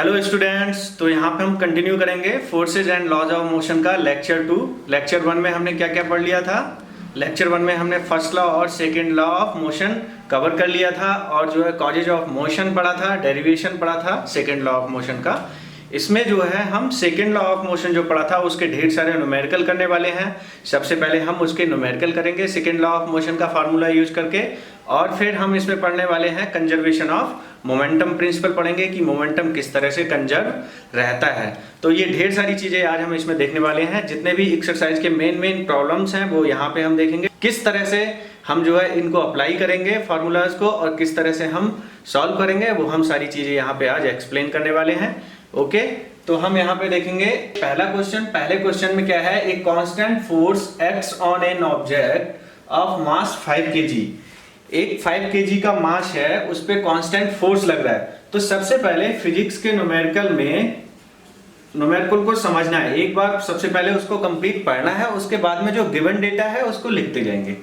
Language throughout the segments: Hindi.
हेलो स्टूडेंट्स, तो यहाँ पे हम कंटिन्यू करेंगे forces and laws of motion का लेक्चर 2। लेक्चर 1 में हमने क्या क्या पढ़ लिया था। लेक्चर 1 में हमने फर्स्ट लॉ और second law of motion cover कर लिया था और जो है कॉजेज ऑफ मोशन पढ़ा था, डेरिवेशन पढ़ा था सेकंड लॉ ऑफ मोशन का। इसमें जो है हम सेकंड लॉ ऑफ मोशन जो पढ़ा था उसके ढेर सारे न्यूमेरिकल करने वाले हैं। सबसे पहले हम उसके न्यूमेरिकल करेंगे सेकंड लॉ ऑफ मोशन का फार्मूला यूज करके, और फिर हम इसमें पढ़ने वाले हैं कंजर्वेशन ऑफ मोमेंटम प्रिंसिपल पढ़ेंगे कि मोमेंटम किस तरह से कंजर्व रहता है। तो ये ढेर सारी चीजें आज हम इसमें देखने वाले हैं। जितने भी एक्सरसाइज के मेन प्रॉब्लम्स हैं वो यहाँ पे हम देखेंगे, किस तरह से हम जो है इनको अप्लाई करेंगे फार्मूलाज को और किस तरह से हम सॉल्व करेंगे, वो हम सारी चीजें यहाँ पे आज एक्सप्लेन करने वाले हैं। ओके, तो हम यहाँ पे देखेंगे पहला क्वेश्चन। पहले क्वेश्चन में क्या है, एक constant force act on an object of mass 5 kg। एक 5 kg का मास है, उस पे कांस्टेंट फोर्स लग रहा है। तो सबसे पहले फिजिक्स के न्यूमेरिकल में न्यूमेरिकल को समझना है। एक बार सबसे पहले उसको कंप्लीट पढ़ना है, उसके बाद में जो गिवन डेटा है उसको लिखते जाएंगे।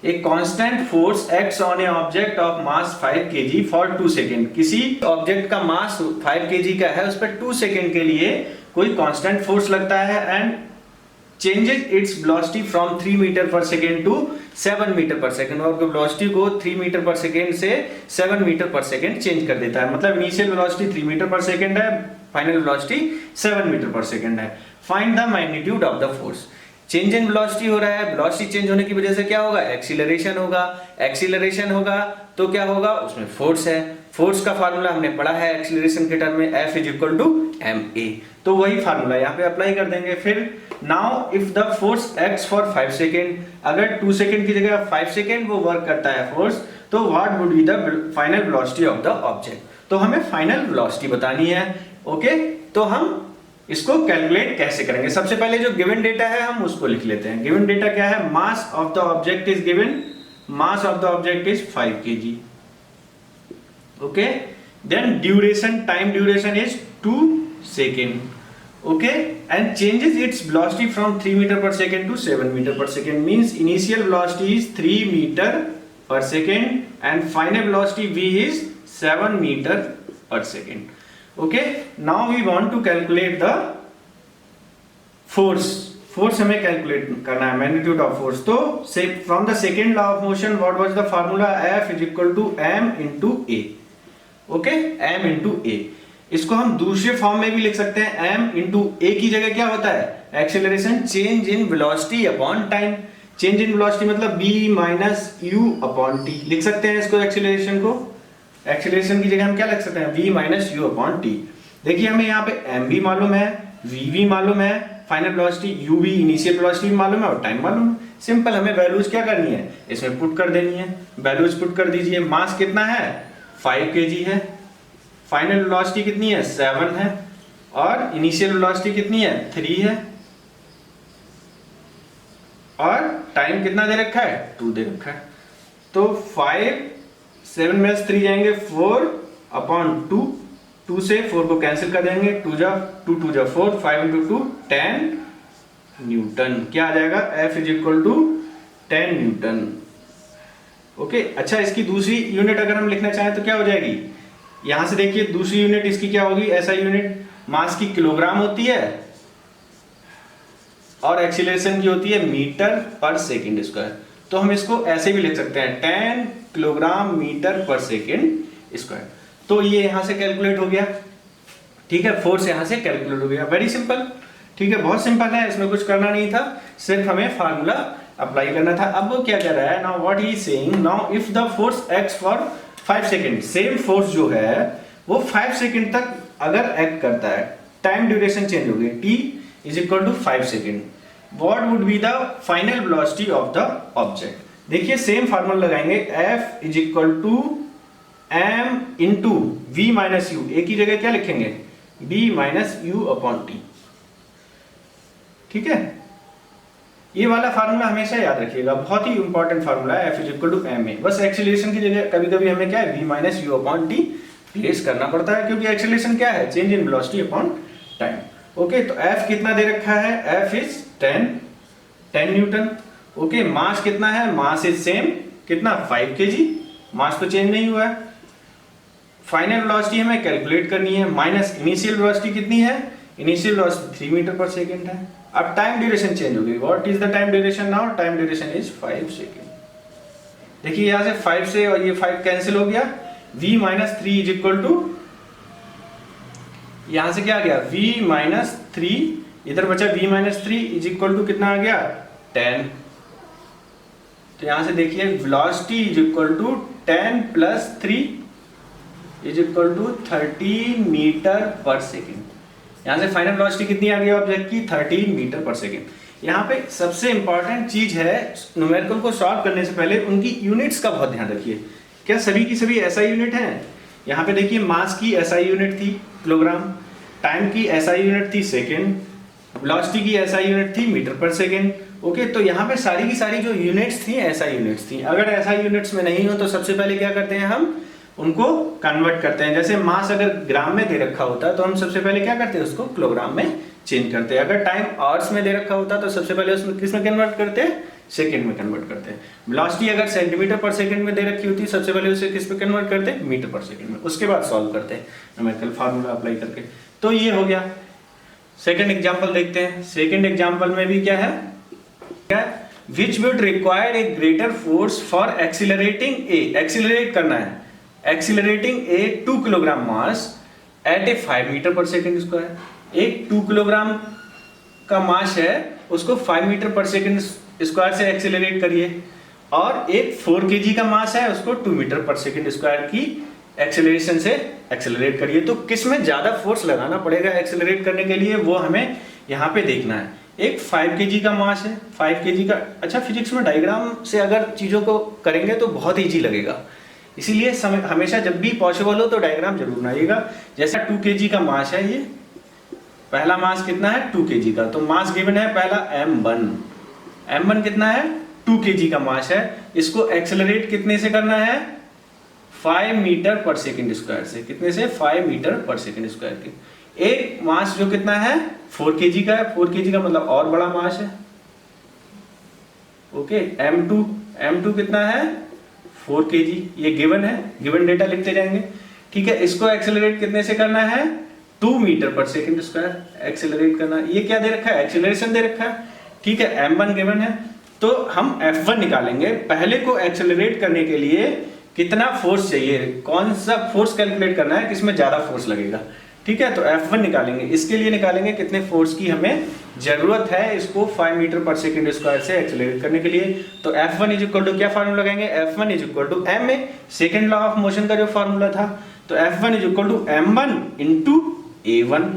एक constant force acts on A object of mass 5 kg for 2 second. किसी ऑब्जेक्ट का मास 5 kg का है, उस पर 2 सेकेंड के लिए कोई कांस्टेंट फोर्स लगता है and changes its velocity from 3 metre पर सेकेंड टू 7 मीटर पर सेकेंड। और वेलोसिटी को 3 मीटर पर सेकेंड से 7 मीटर पर सेकेंड चेंज कर देता है। मतलब इनिशियल वेलोसिटी 3 मीटर पर सेकेंड है, फाइनल वेलोसिटी 7 मीटर पर सेकेंड है। Find the magnitude of the force. Change in velocity हो रहा है, वेलोसिटी चेंज होने की वजह से क्या होगा, एक्सीलरेशन होगा। एक्सीलरेशन होगा तो क्या होगा, उसमें फोर्स है। फोर्स का फार्मूला हमने पढ़ा है एक्सीलरेशन के टर्म में, F = ma। तो वही फार्मूला यहाँ पे अप्लाई कर देंगे। फिर now if the force acts for 5 second, अगर 2 सेकेंड की जगह 5 सेकेंड वो वर्क करता है फोर्स, तो what would be the final velocity of the object. तो हमें फाइनल वेलोसिटी बतानी है। ओके, तो हम इसको कैलकुलेट कैसे करेंगे। सबसे पहले जो गिवन डेटा है हम उसको लिख लेते हैं। गिवन डेटा क्या है, mass of the object is given, mass of the object is 5 kg। Okay, then duration, time duration is 2 second. Okay, and changes its velocity from 3 metre पर सेकेंड टू 7 मीटर पर second. Means initial velocity is 3 metre पर second and final velocity v is 7 metre पर second. Okay, now we want to calculate the force. Force हमें कैलकुलेट करना है, मैग्नीट्यूड ऑफ फोर्स। तो से from the second law of motion what was the formula, F = m × a। Okay, m × a। इसको हम दूसरे फॉर्म में भी लिख सकते हैं। m × a की जगह क्या होता है, acceleration change in velocity upon time. Change in velocity मतलब b - u/t लिख सकते हैं इसको। एक्सीलरेशन को, एक्सीलरेशन की जगह हम क्या लिख सकते हैं, v - u/t। देखिए हमें यहाँ पे m भी मालूम है, v भी मालूम है, फाइनल वेलोसिटी u भी, इनिशियल वेलोसिटी भी मालूम है और टाइम मालूम है। सिंपल, हमें वैल्यूज क्या करनी है, इसमें पुट कर देनी है। वैल्यूज पुट कर दीजिए। मास कितना है, 5 kg है, फाइनल वेलोसिटी कितनी है, 7 है, और इनिशियल वेलोसिटी कितनी है, 3 है, और टाइम कितना दे रखा है, 2 दे रखा है। तो 5 7 में 3 जाएंगे, 4/2। 2 से 4 को कैंसिल कर देंगे, 2 जा 4, 5 × 2 10 न्यूटन। क्या आ जाएगा, F = 10 न्यूटन। ओके, अच्छा इसकी दूसरी यूनिट अगर हम लिखना चाहें तो क्या हो जाएगी, यहां से देखिए दूसरी यूनिट इसकी क्या होगी, ऐसा यूनिट मास की किलोग्राम होती है और एक्सीलरेशन की होती है मीटर पर सेकेंड स्क्वायर। तो हम इसको ऐसे भी लिख सकते हैं, 10 किलोग्राम मीटर पर सेकेंड स्क्वायर। तो ये यहां से कैलकुलेट हो गया। ठीक है, फोर्स यहां से कैलकुलेट हो गया। Very simple. ठीक है, बहुत सिंपल है, इसमें कुछ करना नहीं था, सिर्फ हमें फार्मूला अप्लाई करना था। अब वो क्या कह रहा है, now what he is saying, now if the force acts for 5 second. Same force जो है वो 5 सेकेंड तक अगर एक्ट करता है, टाइम ड्यूरेशन चेंज हो गई, t = 5 second. What would be the final velocity of the object? देखिए सेम फार्मूला लगाएंगे, F = m × v - u। a की जगह क्या लिखेंगे, b - u/t। ठीक है, ये वाला फार्मूला हमेशा याद रखिएगा, बहुत ही इंपॉर्टेंट फार्मूला है। F = ma। बस एक्सीलरेशन की जगह कभी कभी हमें क्या है, v - u/t प्लेस करना पड़ता है, क्योंकि एक्सीलरेशन क्या है, change in velocity upon time. Okay, तो F कितना दे रखा है, F is 10 न्यूटन। ओके, मास कितना है, मास इज सेम, कितना, 5 kg। मास तो चेंज नहीं हुआ है। फाइनल वेलोसिटी हमें कैलकुलेट करनी है, माइनस इनिशियल वेलोसिटी कितनी है, initial velocity 3 metre per second है। अब टाइम ड्यूरेशन चेंज होगी, what is the time duration now, time duration is 5 second. देखिए यहाँ से 5 से और ये 5 कैंसिल हो गया, v minus 3 is equal to, यहां से क्या आ गया v माइनस 3, इधर बचा v minus 3 is equal to कितना आ गया 10। तो यहां से देखिए velocity is equal to 10 plus 3 is equal to 13 metre पर सेकेंड। यहां से फाइनल वेलोसिटी कितनी आ गई ऑब्जेक्ट की, 13 मीटर पर सेकेंड। यहाँ पे सबसे इंपॉर्टेंट चीज है, न्यूमेरिकल को सॉल्व करने से पहले उनकी यूनिट्स का बहुत ध्यान रखिए। क्या सभी की सभी एसआई यूनिट हैं? यहाँ पे देखिए मास की एसआई यूनिट थी किलोग्राम, टाइम की एसआई यूनिट थी सेकेंड, वेलोसिटी की एसआई यूनिट थी मीटर पर सेकेंड। ओके, तो यहाँ पे सारी की सारी जो यूनिट्स थी एसआई यूनिट्स थी। अगर एसआई यूनिट्स में नहीं हो तो सबसे पहले क्या करते हैं, हम उनको कन्वर्ट करते हैं। जैसे मास अगर ग्राम में दे रखा होता है तो हम सबसे पहले क्या करते हैं, उसको किलोग्राम में चेंज करते हैं। अगर टाइम आवर्स में दे रखा होता है तो सबसे पहले उसमें किस में कन्वर्ट करते हैं, सेकंड में कन्वर्ट करते हैं। वेलोसिटी अगर सेंटीमीटर पर सेकंड में दे रखी होती है सबसे पहले उसे किस में कन्वर्ट करते हैं, मीटर पर सेकंड में। उसके बाद सॉल्व करते हैं न्यूमेरिकल फार्मूला अप्लाई करके। तो ये हो गया। सेकंड एग्जांपल देखते हैं। सेकंड एग्जांपल में भी क्या है, which would require a greater force for accelerating a, accelerate करना है, accelerating a 2 kilogram mass at a 5 metre per second square. एक 2 किलोग्राम का मास है, उसको 5 मीटर पर सेकंड स्क्वायर से एक्सीलरेट करिए, और एक 4 kg का मास है, उसको 2 मीटर पर सेकंड स्क्वायर की एक्सेलरेशन से एक्सेलरेट करिए। तो किस में ज्यादा फोर्स लगाना पड़ेगा एक्सेलरेट करने के लिए, वो हमें यहाँ पे देखना है। एक 5 kg का मास है, 5 kg का, अच्छा फिजिक्स में डायग्राम से अगर चीजों को करेंगे तो बहुत इजी लगेगा, इसीलिए हमेशा जब भी पॉसिबल हो तो डायग्राम जरूर बनाइएगा। जैसा 2 kg का मास है, ये पहला मास कितना है 2 kg का, तो मास गिवन है पहला m1, m1 कितना है 2 kg का मास है, इसको एक्सेलरेट कितने से करना है 5 मीटर पर सेकंड स्क्वायर से। कितने से, 5 मीटर पर सेकंड स्क्वायर के। एक मास जो कितना है 4 kg का है, 4 kg का मतलब और बड़ा मास है। ओके, m2 कितना है 4 kg, ये गिवन है, गिवन डेटा लिखते जाएंगे। ठीक है, इसको एक्सेलरेट कितने से करना है 2 metre per second square accelerate करना। ये क्या दे रखा है, एक्सेलरेशन दे रखा है। ठीक है, m1 गिवन है, तो हम f1 निकालेंगे। पहले को एक्सेलरेट करने के लिए कितना फोर्स चाहिए, कौन सा फोर्स कैलकुलेट करना है, किसमें ज्यादा फोर्स लगेगा। ठीक है, तो F1 निकालेंगे। इसके लिए निकालेंगे कितने फोर्स की हमें जरूरत है इसको 5 मीटर पर सेकंड स्क्वायर से एक्सेलरेट करने के लिए। तो F1 इज इक्वल टू क्या फार्मूला लगाएंगे, F1 is equal to m में सेकंड लॉ ऑफ मोशन का जो फार्मूला था, तो F1 is equal to m1 into a1।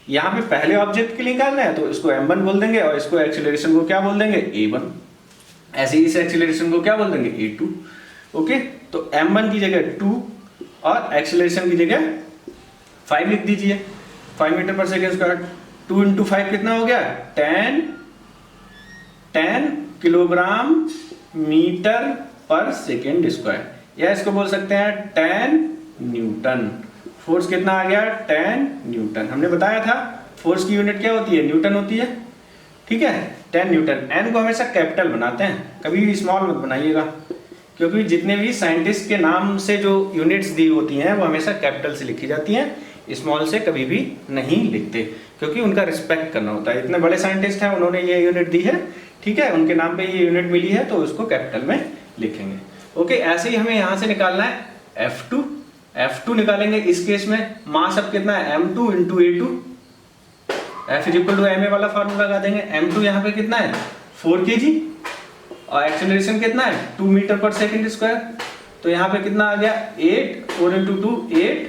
यहाँ पे पहले ऑब्जेक्ट के लिए निकालना है तो इसको m1 बोल देंगे और इसको एक्सेलरेशन को क्या बोल देंगे a1। ऐसे ही इस एक्सेलरेशन को क्या बोल देंगे a2। ओके, तो m1 की जगह 2 और एक्सेलरेशन की जगह 5 लिख दीजिए, 5 metre per second square. 2 into 5 कितना हो गया 10 kilogram metre per second square, या इसको बोल सकते हैं 10 न्यूटन। फोर्स कितना आ गया 10 न्यूटन। हमने बताया था फोर्स की यूनिट क्या होती है, न्यूटन होती है। ठीक है, 10 न्यूटन। एन को हमेशा कैपिटल बनाते हैं, कभी भी स्मॉल मत बनाइएगा, क्योंकि जितने भी साइंटिस्ट के नाम से जो यूनिट्स दी होती हैं वो हमेशा कैपिटल से लिखी जाती हैं, स्मॉल से कभी भी नहीं लिखते, क्योंकि उनका रिस्पेक्ट करना होता है। इतने बड़े साइंटिस्ट हैं, उन्होंने ये यूनिट दी है, ठीक है, उनके नाम पे ये यूनिट मिली है, तो उसको कैपिटल में लिखेंगे। ओके, ऐसे ही हमें यहाँ से निकालना है F2 निकालेंगे। इस केस में मास अब कितना है m2 into a2, F is equal to ma वाला फार्मूला लगा देंगे। m2 यहाँ पे कितना है 4 kg और एक्सेलरेशन कितना है 2 मीटर पर सेकंड स्क्वायर, तो यहाँ पे कितना आ गया 8, 4 into 2 8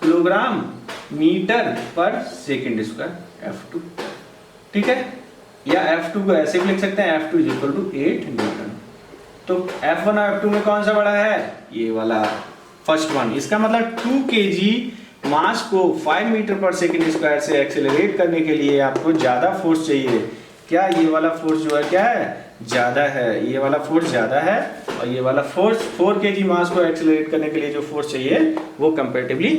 kilogram metre per second square F2। ठीक है, या F2 को ऐसे भी लिख सकते हैं, F2 is equal to 8 Newton. तो F1 और F2 में कौन सा बड़ा है, ये वाला फर्स्ट वन। इसका मतलब 2 kg मास को 5 मीटर पर सेकंड स्क्वायर से एक्सेलरेट करने के लिए आपको ज्यादा फोर्स चाहिए। क्या ये वाला फोर्स जो है क्या है, ज्यादा है, ये वाला फोर्स ज्यादा है, और ये वाला फोर्स 4 kg मास को एक्सेलरेट करने के लिए जो फोर्स चाहिए वो कंपैरेटिवली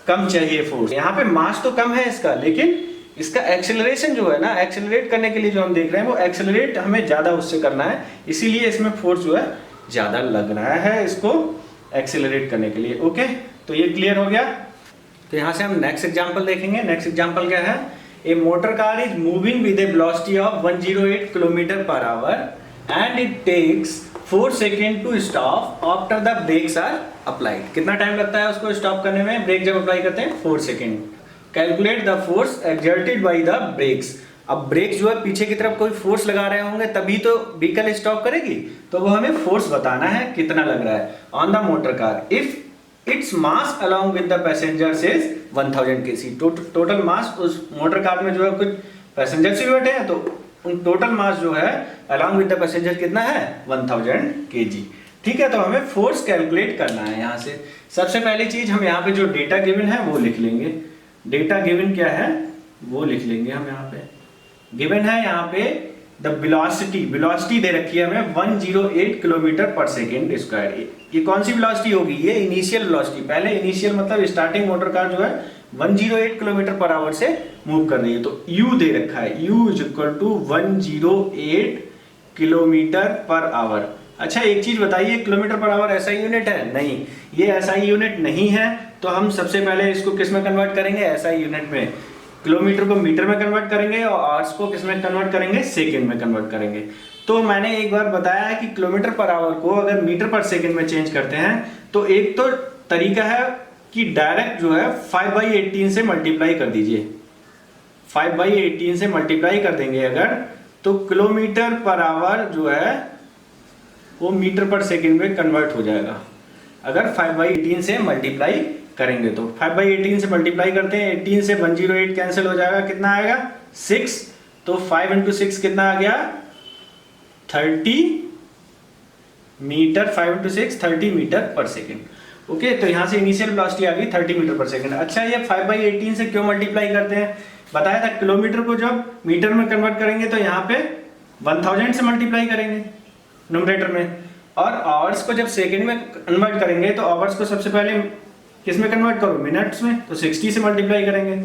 कम चाहिए फोर्स। यहाँ पे मास तो कम है इसका, लेकिन इसका एक्सेलरेशन जो है ना, एक्सेलरेट करने के लिए जो हम देख रहे हैं वो एक्सेलरेट हमें ज्यादा उससे करना है, इसीलिए इसमें फोर्स जो है ज्यादा लग रहा है इसको एक्सेलरेट करने के लिए। ओके, तो ये क्लियर हो गया। तो यहाँ से हम नेक्स्ट एग्जांपल देखेंगे। नेक्स्ट एग्जांपल क्या है, a motor car is moving with a velocity of 108 kilometre per hour and it takes 4 second to stop after the brakes are applied. कितना टाइम लगता है उसको स्टॉप करने में, ब्रेक जब अप्लाई करते हैं 4 second. Calculate the force exerted by the brakes. अब ब्रेक जो है पीछे की तरफ कोई फोर्स लगा रहे होंगे तभी तो व्हीकल स्टॉप करेगी, तो वो हमें फोर्स बताना है कितना लग रहा है on the motor car if its mass along with the passengers is 1000 kg। Total mass उस मोटर कार में जो है कुछ पैसेंजर्स भी बैठे हैं, तो उन टोटल मास जो है अलोंग विद द पैसेंजर कितना है 1000 kg। ठीक है, तो हमें फोर्स कैलकुलेट करना है। यहाँ से सबसे पहली चीज हम यहाँ पे जो डेटा गिवन है वो लिख लेंगे। डेटा गिवन क्या है वो लिख लेंगे हम। यहाँ पे गिवन है यहाँ पे द वेलोसिटी दे रखी है हमें 108 किलोमीटर पर सेकेंड स्क्वायर। ये कौन सी वेलोसिटी होगी, ये इनिशियल वेलोसिटी। पहले इनिशियल मतलब स्टार्टिंग मोटर कार जो है 108 किलोमीटर पर आवर से मूव कर रही है, तो u दे रखा है, u is equal to 108 kilometre per hour. अच्छा एक चीज बताइए, किलोमीटर पर आवर ऐसा यूनिट है? नहीं, ये ऐसा यूनिट नहीं है। तो हम सबसे पहले इसको किस में कन्वर्ट करेंगे, ऐसा यूनिट में। किलोमीटर को मीटर में कन्वर्ट करेंगे और आवर्स को किस में कन्वर्ट करेंगे, सेकंड में कन्वर्ट करेंगे। तो मैंने एक बार बताया है कि किलोमीटर पर आवर को अगर मीटर पर सेकंड में चेंज करते हैं तो एक तो तरीका है कि डायरेक्ट जो है 5/18 से मल्टीप्लाई कर दीजिए। 5/18 से मल्टीप्लाई कर देंगे अगर, तो किलोमीटर पर आवर जो है वो मीटर पर सेकंड में कन्वर्ट हो जाएगा। अगर 5/18 से मल्टीप्लाई करेंगे तो 5/18 से मल्टीप्लाई करते हैं, 18 से 108 कैंसिल हो जाएगा, कितना आएगा 6। तो 5 × 6 कितना आ गया 30 मीटर। 5 × 6 30 मीटर पर सेकेंड। ओके, तो यहाँ से इनिशियल वेलोसिटी आ गई 30 मीटर पर सेकेंड। अच्छा ये 5/18 से क्यों मल्टीप्लाई करते हैं, बताया था किलोमीटर को जब मीटर में कन्वर्ट करेंगे तो यहाँ पे 1000 से मल्टीप्लाई करेंगे न्यूमरेटर में, और आवर्स को जब सेकेंड में कन्वर्ट करेंगे तो आवर्स को सबसे पहले किस में कन्वर्ट करो, मिनट्स में, तो 60 से मल्टीप्लाई करेंगे,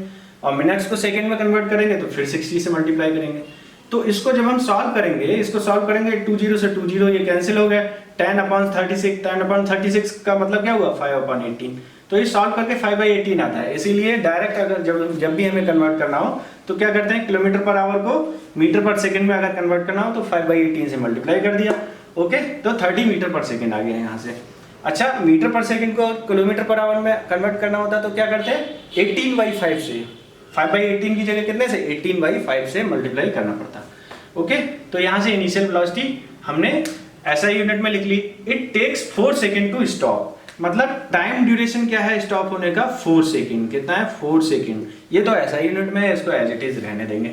और मिनट्स को सेकंड में कन्वर्ट करेंगे तो फिर 60 से मल्टीप्लाई करेंगे। तो इसको जब हम सॉल्व करेंगे, इसको सॉल्व करेंगे 2 0 से 2 0 ये कैंसिल हो गया, 10/36 का मतलब क्या हुआ 5/18। तो ये सॉल्व करके 5/18 आता है। इसीलिए डायरेक्ट अगर जब भी हमें कन्वर्ट करना हो तो क्या करते हैं, किलोमीटर पर आवर को मीटर पर सेकंड में अगर कन्वर्ट करना हो तो 5/18 से मल्टीप्लाई कर दिया। ओके, तो 30 मीटर पर सेकंड आ गया यहाँ से। अच्छा मीटर पर सेकंड को किलोमीटर पर आवर में कन्वर्ट करना होता है तो क्या करते हैं 18/5 से, 5/18 की जगह कितने से 18/5 से मल्टीप्लाई करना पड़ता। ओके, तो यहाँ से इनिशियल वेलोसिटी हमने ऐसा यूनिट में लिख ली। It takes 4 second to stop, मतलब टाइम ड्यूरेशन क्या है स्टॉप होने का 4 सेकेंड। कितना है 4 सेकेंड। ये तो ऐसा यूनिट में है, इसको एज इट इज रहने देंगे।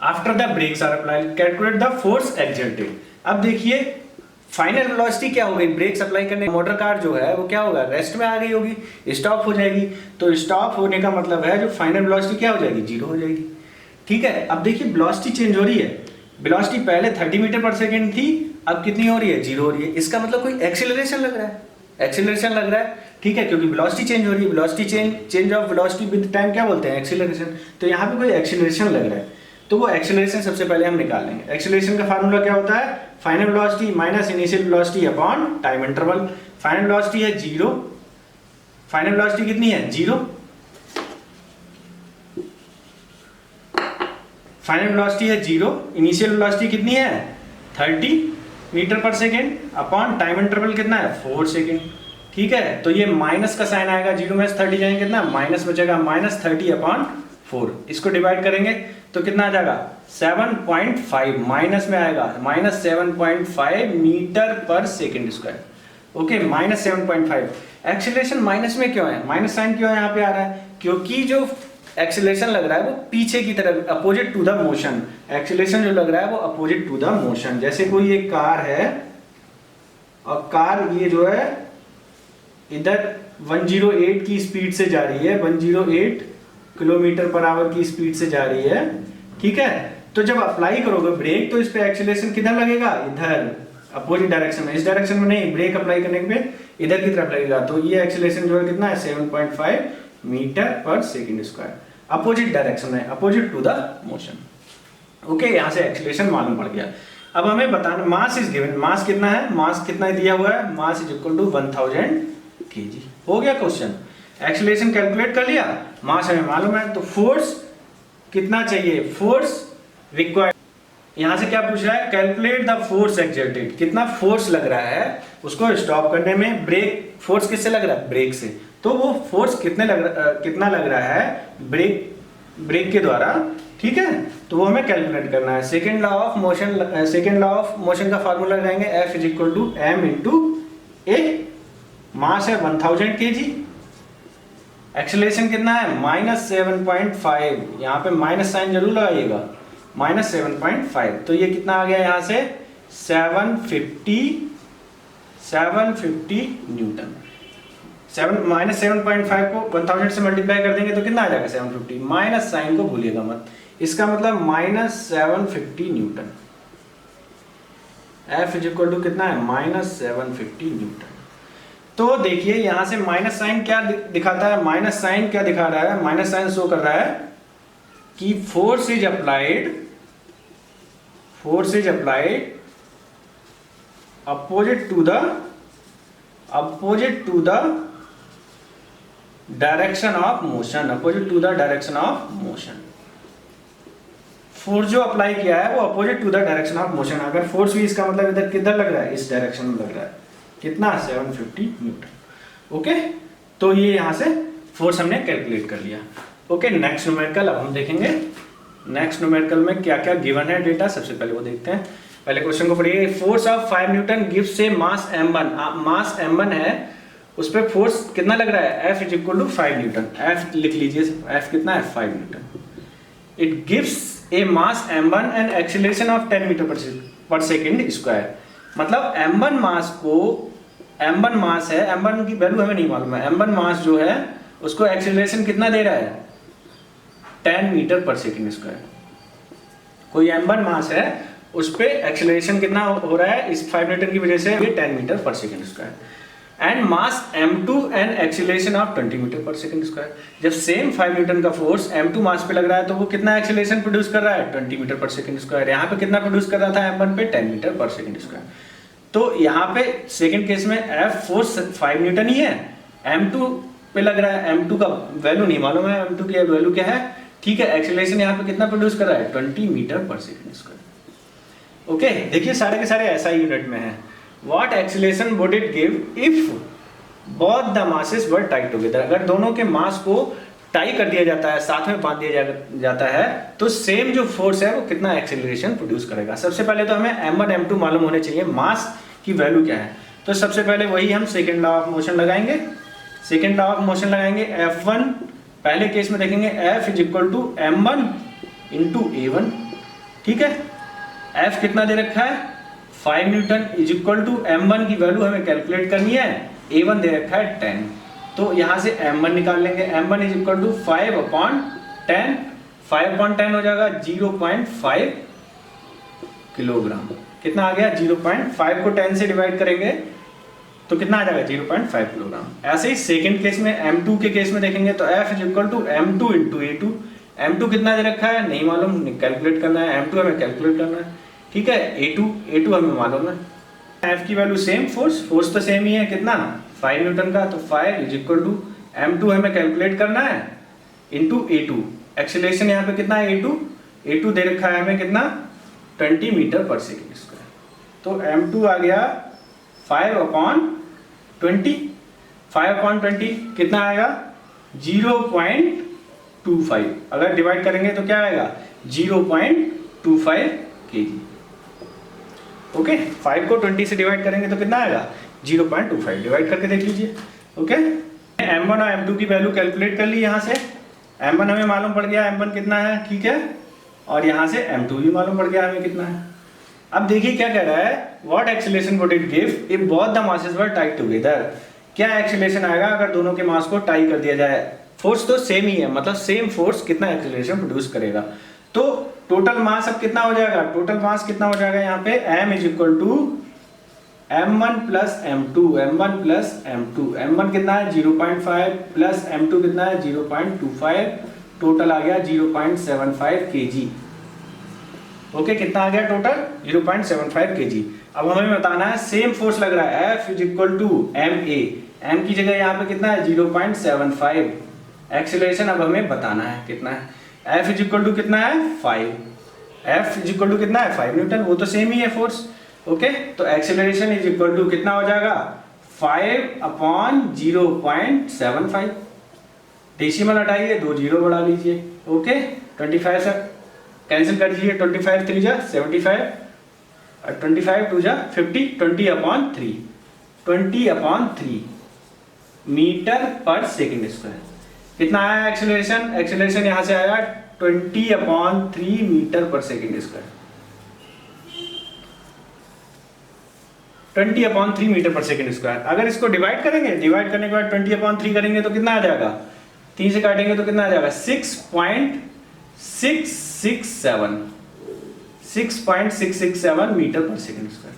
After the brakes are applied calculate the force exerted. अब देखिए फाइनल वेलोसिटी क्या हो गई, ब्रेक्स अप्लाई करने मोटर कार जो है वो क्या होगा, रेस्ट में आ गई होगी, स्टॉप हो जाएगी। तो स्टॉप होने का मतलब है जो फाइनल वेलोसिटी क्या हो जाएगी, 0 हो जाएगी। ठीक है, अब देखिए वेलोसिटी चेंज हो रही है। वेलोसिटी पहले 30 मीटर पर सेकेंड थी, अब कितनी हो रही है 0 हो रही है। इसका मतलब कोई एक्सीलरेशन लग रहा है, एक्सीलरेशन लग रहा है। ठीक है, क्योंकि वेलोसिटी चेंज हो रही है, velocity change of velocity with time क्या बोलते हैं, एक्सीलरेशन। तो यहाँ पे कोई एक्सीलरेशन लग रहा है, तो वो एक्सीलरेशन सबसे पहले हम निकाल लेंगे। एक्सीलरेशन का फार्मूला क्या होता है, final velocity minus initial velocity upon time interval. Final velocity है 0, फाइनल वेलोसिटी कितनी है 0, फाइनल वेलोसिटी है 0, इनिशियल वेलोसिटी कितनी है 30 मीटर पर सेकेंड अपॉन टाइम इंटरवल कितना है 4 सेकेंड। ठीक है, तो ये माइनस का साइन आएगा, 0 में 30 जाएंगे कितना माइनस बचेगा, -30/4। इसको डिवाइड करेंगे तो कितना आ जाएगा 7.5, माइनस में आएगा -7.5 मीटर पर second square. Okay, -7.5। Acceleration minus में क्यों है, माइनस साइन क्यों यहाँ पे आ रहा है, क्योंकि जो एक्सीलरेशन लग रहा है वो पीछे की तरफ, opposite to the motion. Acceleration जो लग रहा है वो अपोजिट टू द मोशन। जैसे कोई एक कार है और कार ये जो है इधर 108 की स्पीड से जा रही है, 108 किलोमीटर पर आवर की स्पीड से जा रही है। ठीक है, तो जब अप्लाई करोगे ब्रेक तो इस पे एक्सीलरेशन किधर लगेगा, इधर अपोजिट डायरेक्शन में। इस डायरेक्शन में नहीं, ब्रेक अप्लाई करने पे इधर की तरफ लगेगा। तो ये एक्सीलरेशन जो है कितना है 7.5 मीटर पर सेकेंड स्क्वायर, अपोजिट डायरेक्शन में, opposite to the motion. Okay, यहाँ से एक्सीलरेशन मालूम पड़ गया। अब हमें बताना मास इज गिवन, मास कितना है, मास कितना दिया हुआ है, mass is equal to 1000 kg। हो गया क्वेश्चन। एक्सेलरेशन कैलकुलेट कर लिया, मास हमें मालूम है, तो फोर्स कितना चाहिए, फोर्स रिक्वायर्ड। यहां से क्या पूछ रहा है, कैलकुलेट द फोर्स एक्सर्टेड, कितना फोर्स लग रहा है उसको स्टॉप करने में। ब्रेक फोर्स किससे लग रहा है, ब्रेक से, तो वो फोर्स कितना लग रहा है ब्रेक के द्वारा, ठीक है, तो वो हमें कैलकुलेट करना है। सेकेंड लॉ ऑफ मोशन का फार्मूला लगाएंगे, F is equal to m into A, mass है 1000 kg, एक्सेलरेशन कितना है -7.5, यहाँ पे माइनस साइन जरूर लगाइएगा, -7.5, तो ये कितना आ गया यहाँ से 750 न्यूटन। -7.5 को 1000 से मल्टीप्लाई कर देंगे तो कितना आ जाएगा 750, माइनस साइन को भूलिएगा मत, इसका मतलब -750 newton. F is equal to कितना है -750 न्यूटन। तो देखिए यहां से माइनस साइन क्या दिखाता है, माइनस साइन क्या दिखा रहा है, माइनस साइन शो कर रहा है कि force is applied opposite to the direction of motion, force जो अप्लाई किया है वो opposite to the direction of motion. अगर फोर्स भी इसका मतलब इधर किधर लग रहा है, इस डायरेक्शन में लग रहा है, कितना 750 न्यूटन। ओके, तो ये यहां से फोर्स हमने कैलकुलेट कर लिया। ओके, नेक्स्ट न्यूमेरिकल अब हम देखेंगे। नेक्स्ट न्यूमेरिकल में क्या क्या गिवन है डेटा, सबसे पहले वो देखते हैं। पहले क्वेश्चन को पढ़िए, फोर्स ऑफ 5 न्यूटन गिव्स से मास m1, मास m1 है, उस पर फोर्स कितना लग रहा है, F is equal to 5 newton. F लिख लीजिए, F कितना है 5 newton. It gives a mass m1 and acceleration of 10 metre पर सेकेंड स्क्वायर। मतलब m1 मास है, m1 की वैल्यू हमें नहीं मालूम है, m1 मास जो है उसको एक्सीलरेशन कितना दे रहा है 10 मीटर पर सेकेंड स्क्वायर। कोई m1 मास है, उस पे एक्सीलरेशन कितना हो रहा है, इस 5 न्यूटन की वजह से ये 10 मीटर पर second square. And mass m2 and acceleration of 20 metre पर सेकेंड स्क्वायर। जब सेम 5 न्यूटन का फोर्स m2 मास पे लग रहा है तो वो कितना एक्सीलरेशन प्रोड्यूस कर रहा है 20 मीटर पर सेकेंड स्क्वायर। यहाँ पे कितना प्रोड्यूस कर रहा था m1 पे 10 मीटर पर सेकेंड स्क्वायर। तो यहाँ पे सेकेंड केस में F फोर्स 5 न्यूटन ही है, m2 पे लग रहा है, m2 का वैल्यू नहीं मालूम है, m2 की वैल्यू क्या है, ठीक है, एक्सीलरेशन यहाँ पे कितना प्रोड्यूस कर रहा है 20 मीटर पर सेकेंड स्क्वायर। ओके, देखिए सारे के सारे ऐसा यूनिट में है। What acceleration would it give if both the masses were tied together. अगर दोनों के मास को टाई कर दिया जाता है, साथ में बांध दिया जाता है, तो सेम जो फोर्स है वो कितना एक्सीलरेशन प्रोड्यूस करेगा। सबसे पहले तो हमें m1 m2 मालूम होने चाहिए, मास की वैल्यू क्या है। तो सबसे पहले वही हम सेकेंड लॉ ऑफ मोशन लगाएंगे। सेकेंड लॉ ऑफ मोशन लगाएंगे, F1 पहले केस में देखेंगे F is equal to m1 into a1, ठीक है। F कितना दे रखा है 5 Newton is equal to m1 की वैल्यू हमें कैलकुलेट करनी है, a1 दे रखा है 10, तो यहां से m1 निकाल लेंगे। m1 इज इक्वल टू 5/10, 5/10 हो जाएगा 0.5 किलोग्राम। कितना आ गया 0.5 को 10 से डिवाइड करेंगे तो कितना आ जाएगा 0.5 किलोग्राम। ऐसे ही सेकंड केस में m2 के केस में देखेंगे तो F is equal to m2 into a2। m2 कितना दे रखा है नहीं मालूम, कैलकुलेट करना है, m2 हमें कैलकुलेट करना है, ठीक है। a2 हमें मालूम है। F की वैल्यू सेम, फोर्स तो सेम ही है, कितना 5 न्यूटन का, तो 5 इज इक्वल टू m2 हमें कैलकुलेट करना है इंटू a2। एक्सीलरेशन यहाँ पे कितना है a2 दे रखा है हमें कितना 20 मीटर पर सेकेंड स्क्वायर। तो m2 आ गया 5/20 कितना आएगा 0.25। अगर डिवाइड करेंगे तो क्या आएगा 0.25 kg। ओके, 5 को 20 से डिवाइड करेंगे तो कितना आएगा 0.25, डिवाइड करके देख लीजिए। ओके, m1 और m2 की वैल्यू कैलकुलेट कर ली। यहाँ से m1 हमें मालूम पड़ गया, m1 कितना है, ठीक है, और यहाँ से m2 भी मालूम पड़ गया हमें कितना है। अब देखिए क्या कह रहा है, what acceleration would it give if both the masses were tied together. क्या एक्सीलरेशन आएगा अगर दोनों के मास को टाई कर दिया जाए। फोर्स तो सेम ही है, मतलब सेम फोर्स कितना एक्सीलरेशन प्रोड्यूस करेगा। तो टोटल मास अब कितना हो जाएगा, टोटल मास कितना हो जाएगा यहाँ पे m is equal to m1 plus m2, m1 plus m2, m1 कितना है 0.5 प्लस m2 कितना है 0.25, टोटल आ गया 0.75 kg। ओके, कितना आ गया टोटल 0.75 kg। अब हमें बताना है सेम फोर्स लग रहा है F is equal to ma, m की जगह यहाँ पे कितना है 0.75। एक्सीलरेशन अब हमें बताना है कितना है। F इज इक्वल टू कितना है 5, F इज इक्वल टू कितना है 5 न्यूटन, वो तो सेम ही है फोर्स। ओके, तो एक्सीलरेशन इज इक्वल टू कितना हो जाएगा 5/0.75। डेसिमल हटाइए, 2 जीरो बढ़ा लीजिए। ओके, 25 से कैंसिल कर दीजिए, 25 3 जा 75 और 25 2 जा 50, 20/3, 20/3 मीटर पर सेकेंड स्क्वायर। कितना आया एक्सीलरेशन? एक्सीलरेशन यहां से आया 20/3 मीटर पर सेकेंड स्क्वायर। 20/3 मीटर पर सेकेंड स्क्वायर। अगर इसको डिवाइड करेंगे, डिवाइड करने के बाद 20/3 करेंगे तो कितना आ जाएगा, 3 से काटेंगे तो कितना आ जाएगा 6.667 मीटर पर सेकेंड स्क्वायर।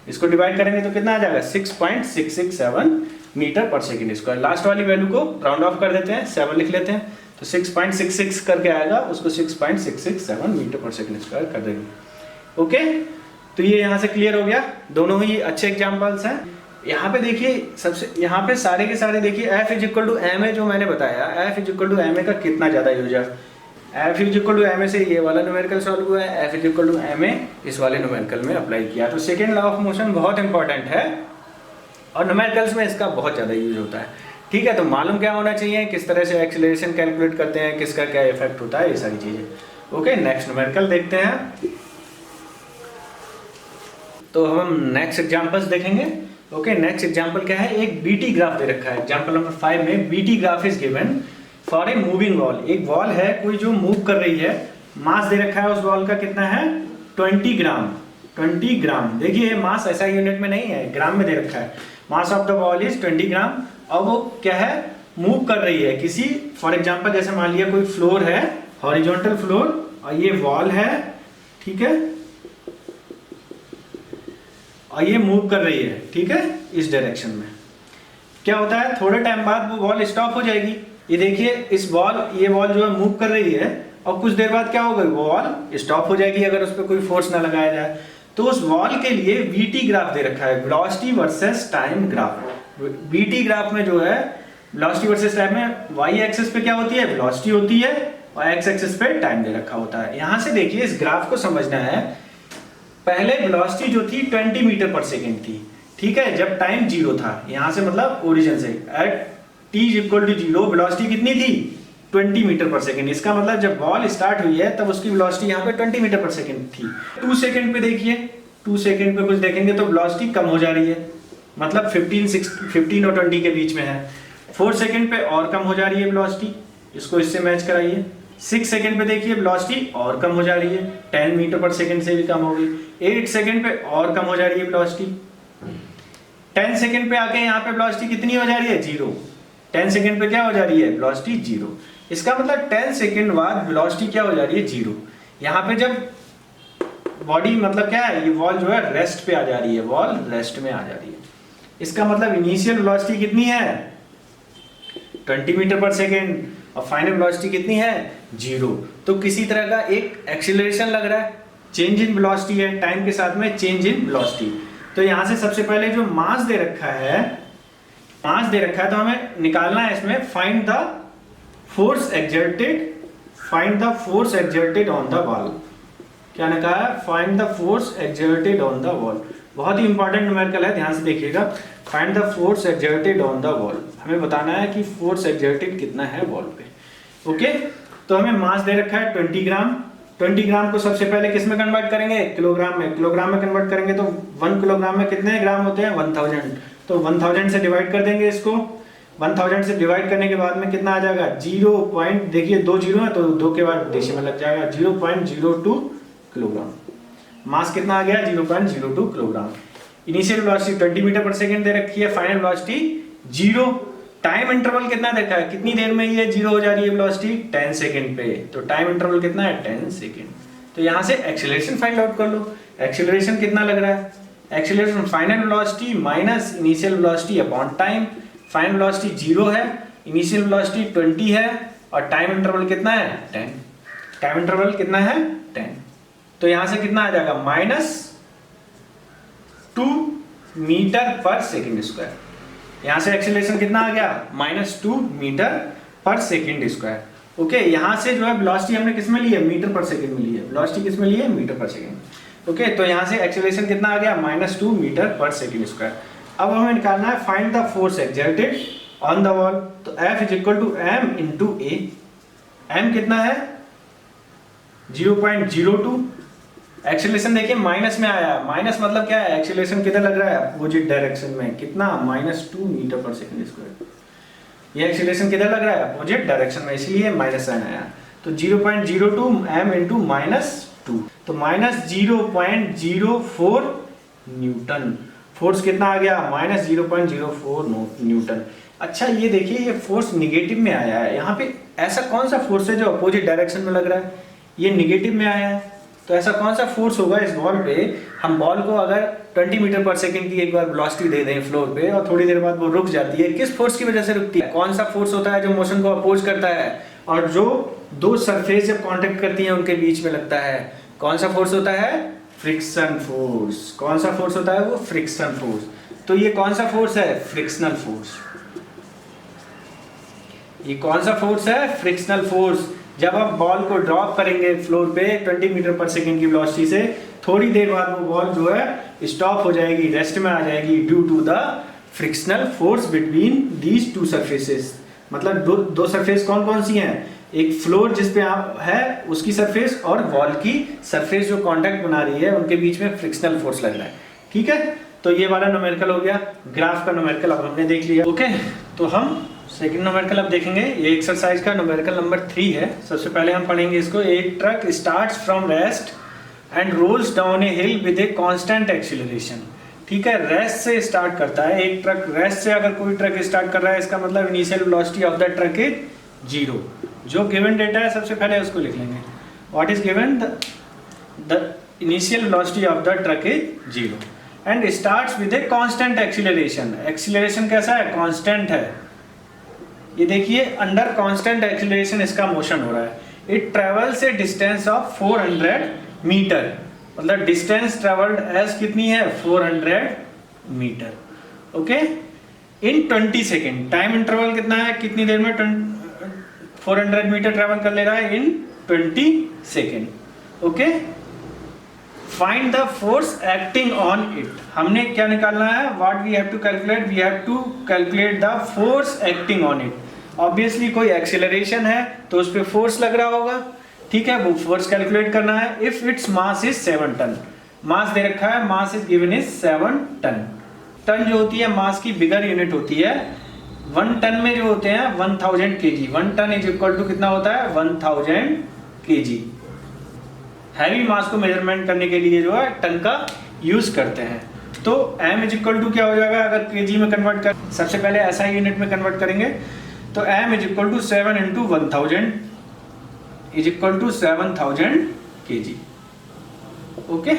इसको डिवाइड करेंगे तो कितना आ जाएगा 6.667 मीटर पर सेकेंड स्क्वायर। लास्ट वाली वैल्यू को राउंड ऑफ कर देते हैं, 7 लिख लेते हैं, तो 6.66 करके आएगा, उसको 6.667 मीटर पर सेकेंड स्क्वायर कर देंगे। ओके, तो ये यहाँ से क्लियर हो गया। दोनों ही अच्छे एग्जांपल्स हैं। यहाँ पे देखिए, सबसे यहाँ पे सारे के सारे देखिए F is equal to M A, जो मैंने बताया F is equal to M A का कितना ज़्यादा यूज है। F is equal to M A से ये वाला न्यूमेरिकल सॉल्व हुआ है, F is equal to M A इस वाले न्यूमेरिकल में अप्लाई किया। तो सेकेंड लॉ ऑफ मोशन बहुत इंपॉर्टेंट है और न्यूमेरिकल्स में इसका बहुत ज़्यादा यूज होता है। ठीक है, तो मालूम क्या होना चाहिए, किस तरह से एक्सीलरेशन कैलकुलेट करते हैं, किसका क्या इफेक्ट होता है, ये सारी चीज़ें। ओके, नेक्स्ट न्यूमेरिकल देखते हैं। तो हम नेक्स्ट एग्जांपल्स देखेंगे। ओके, नेक्स्ट एग्जांपल क्या है, एक बीटी ग्राफ दे रखा है। एग्जांपल नंबर 5 में BT graph is given for a moving wall. एक वॉल है कोई जो मूव कर रही है, मास दे रखा है उस वॉल का कितना है 20 ग्राम। 20 ग्राम, देखिए मास ऐसा यूनिट में नहीं है, ग्राम में दे रखा है। Mass of the wall is 20 ग्राम और वो क्या है, मूव कर रही है किसी, फॉर एग्जांपल जैसे मान लिया कोई फ्लोर है, हॉरिजॉन्टल फ्लोर, और ये वॉल है, ठीक है, और ये मूव कर रही है, ठीक है, इस डायरेक्शन में। क्या होता है, थोड़े टाइम बाद वो वॉल स्टॉप हो जाएगी। ये देखिए इस वॉल, ये वॉल जो है मूव कर रही है और कुछ देर बाद क्या होगा, वो वॉल स्टॉप हो जाएगी अगर उस पर कोई फोर्स ना लगाया जाए। तो उस वॉल के लिए वीटी ग्राफ दे रखा है, velocity versus time graph. VT graph में जो है वेलोसिटी वर्सेस टाइम में वाई एक्सिस पे क्या होती है, वेलोसिटी होती है, और एक्स एक्सिस पे टाइम दे रखा होता है। यहां से देखिए इस ग्राफ को समझना है, पहले वेलोसिटी जो थी 20 मीटर पर सेकेंड थी, ठीक है, जब टाइम 0 था। यहां से मतलब ओरिजिन से at t equal to 0 velocity कितनी थी 20 मीटर पर सेकेंड। इसका मतलब जब बॉल स्टार्ट हुई है तब उसकी वेलोसिटी यहाँ पे 20 मीटर पर सेकेंड थी। 2 सेकेंड पे देखिए, 2 सेकेंड पे कुछ देखेंगे तो वेलोसिटी कम हो जा रही है, मतलब 15 और 20 के बीच में है। 4 सेकेंड पे और कम हो जा रही है वेलोसिटी, इसको इससे मैच कराइए। 6 सेकेंड पे देखिए वेलोसिटी और कम हो जा रही है, 10 मीटर पर सेकेंड से भी कम हो गई। 8 सेकेंड पे और कम हो जा रही है वेलोसिटी। 10 सेकेंड पे आके यहाँ पे वेलोसिटी कितनी हो जा रही है 0। 10 सेकेंड पे क्या हो जा रही है वेलोसिटी 0। इसका मतलब 10 सेकेंड बाद वेलोसिटी क्या हो जा रही है 0। यहाँ पे जब बॉडी मतलब क्या है, ये वॉल जो है रेस्ट पे आ जा रही है, वॉल रेस्ट में आ जा रही है। इसका मतलब इनिशियल वेलोसिटी कितनी है 20 मीटर पर सेकेंड और फाइनल वेलोसिटी कितनी है 0। तो किसी तरह का एक एक्सीलरेशन लग रहा है, चेंज इन वेलोसिटी है, टाइम के साथ में चेंज इन वेलोसिटी। तो यहाँ से सबसे पहले जो मास दे रखा है, मास दे रखा है तो हमें निकालना है इसमें find the force exerted, find the force exerted on the wall. क्या लिखा है, find the force exerted on the wall. बहुत ही इंपॉर्टेंट न्यूमेरिकल है, ध्यान से देखिएगा। Find the force exerted on the wall, हमें बताना है कि फोर्स एक्सर्टेड कितना है वॉल पे। ओके, तो हमें मास दे रखा है 20 ग्राम। 20 ग्राम को सबसे पहले किस में कन्वर्ट करेंगे, किलोग्राम में। किलोग्राम में कन्वर्ट करेंगे तो 1 किलोग्राम में कितने ग्राम होते हैं 1000। तो 1000 से डिवाइड कर देंगे इसको। 1000 से डिवाइड करने के बाद में कितना आ जाएगा 0. देखिए 2 जीरो है तो 2 के बाद डेसिमल लग जाएगा, 0.02 किलोग्राम। मास कितना आ गया 0.02 किलोग्राम। इनिशियल वेलोसिटी 20 मीटर पर सेकेंड दे रखी है, फाइनल वेलोसिटी 0। टाइम इंटरवल कितना देखा है, कितनी देर में ये 0 हो जा रही है वेलोसिटी 10 सेकेंड पे। तो टाइम इंटरवल कितना है 10 सेकेंड। तो यहाँ से एक्सीलरेशन फाइंड आउट कर लो। एक्सीलरेशन कितना लग रहा है, acceleration final velocity minus initial velocity upon time. Final velocity 0 है, इनिशियल वेलोसिटी 20 है और टाइम इंटरवल कितना है 10। टाइम इंटरवल कितना है 10। तो यहाँ से कितना आ जाएगा माइनस -2 मीटर पर सेकेंड स्क्वायर। यहाँ से एक्सीलरेशन कितना आ गया, -2 मीटर पर सेकेंड स्क्वायर। ओके, यहाँ से जो है वेलोसिटी हमने किस में ली है, मीटर पर सेकेंड में ली है। वेलोसिटी किस में ली है, मीटर पर सेकेंड। ओके, तो यहाँ से एक्सीलरेशन कितना आ गया, -2 मीटर पर सेकेंड स्क्वायर। अब हमें निकालना है find the force exerted on the wall. तो F is equal to m into A. m कितना है 0.02। एक्सीलरेशन देखिए माइनस में आया, माइनस मतलब क्या है, एक्सीलरेशन किधर लग रहा है, अपोजिट डायरेक्शन में। कितना, -2 मीटर पर सेकेंड स्क्वायर। ये एक्सीलरेशन किधर लग रहा है, अपोजिट डायरेक्शन में, इसलिए माइनस साइन आया। तो 0.02 m इंटू -2, तो -0.04 न्यूटन। फोर्स कितना आ गया, -0.04 न्यूटन। अच्छा ये देखिए, ये फोर्स निगेटिव में आया है। यहाँ पे ऐसा कौन सा फोर्स है जो अपोजिट डायरेक्शन में लग रहा है, ये निगेटिव में आया है। तो ऐसा कौन सा फोर्स होगा इस बॉल पे, हम बॉल को अगर 20 मीटर पर सेकंड की एक बार वेलोसिटी दे दें फ्लोर पे और थोड़ी देर बाद वो रुक जाती है, किस फोर्स की वजह से रुकती है, कौन सा फोर्स होता है जो मोशन को अपोज करता है और जो दो सरफेस जब कांटेक्ट करती हैं उनके बीच में लगता है, कौन सा फोर्स होता है, फ्रिक्शन फोर्स। कौन सा फोर्स होता है वो, फ्रिक्शन फोर्स। तो ये कौन सा फोर्स है, फ्रिक्शनल फोर्स। ये कौन सा फोर्स है, फ्रिक्शनल फोर्स। जब आप बॉल को ड्रॉप करेंगे फ्लोर पे 20 मीटर पर सेकेंड की वेलोसिटी से, थोड़ी देर बाद वो बॉल जो है स्टॉप हो जाएगी, रेस्ट में आ जाएगी, due to the frictional force between these two surfaces. मतलब दो सरफेस कौन कौन सी हैं, एक फ्लोर जिस पे आप है उसकी सरफेस और वॉल की सरफेस जो कांटेक्ट बना रही है, उनके बीच में फ्रिक्शनल फोर्स लग रहा है। ठीक है, तो ये वाला न्यूमेरिकल हो गया, ग्राफ का न्यूमेरिकल अब हमने देख लिया। ओके, तो हम सेकंड न्यूमेरिकल अब देखेंगे। ये एक्सरसाइज का न्यूमेरिकल नंबर 3 है। सबसे पहले हम पढ़ेंगे इसको। एक truck starts from rest and rolls down a hill with a constant acceleration. ठीक है, रेस्ट से स्टार्ट करता है एक ट्रक। रेस्ट से अगर कोई ट्रक स्टार्ट कर रहा है, इसका मतलब initial velocity of the truck is 0। जो गिवन डेटा है सबसे पहले उसको लिख लेंगे। What is given, the initial velocity of the truck is 0 and starts with a constant acceleration. Acceleration कैसा है, कांस्टेंट है। ये देखिए, अंडर कांस्टेंट एक्सीलरेशन इसका मोशन हो रहा है। It travels a distance of 400 metre. मतलब डिस्टेंस ट्रेवल्ड एज कितनी है, 400 metre. Okay, in 20 second. Time interval कितना है, कितनी देर में 400 मीटर ट्रेवल कर ले रहा है, in 20 second. Okay, find the force acting on it. हमने क्या निकालना है, what we have to calculate, we have to calculate the force acting on it. Obviously कोई एक्सीलरेशन है तो उस पर फोर्स लग रहा होगा। ठीक है, वो फोर्स कैलकुलेट करना है। If its mass is 7 ton, mass दे रखा है, mass is given is 7 ton. Ton जो होती है मास की बिगर यूनिट होती है। 1 टन में जो होते हैं 1000 kg। 1 ton is equal to कितना होता है, 1000 kg। हैवी मास को मेजरमेंट करने के लिए जो है टन का यूज करते हैं। तो m इज इक्वल टू क्या हो जाएगा, अगर kg में कन्वर्ट कर, सबसे पहले SI यूनिट में कन्वर्ट करेंगे। तो m is equal to 7 into 1000 is equal to 7000 kg। Okay,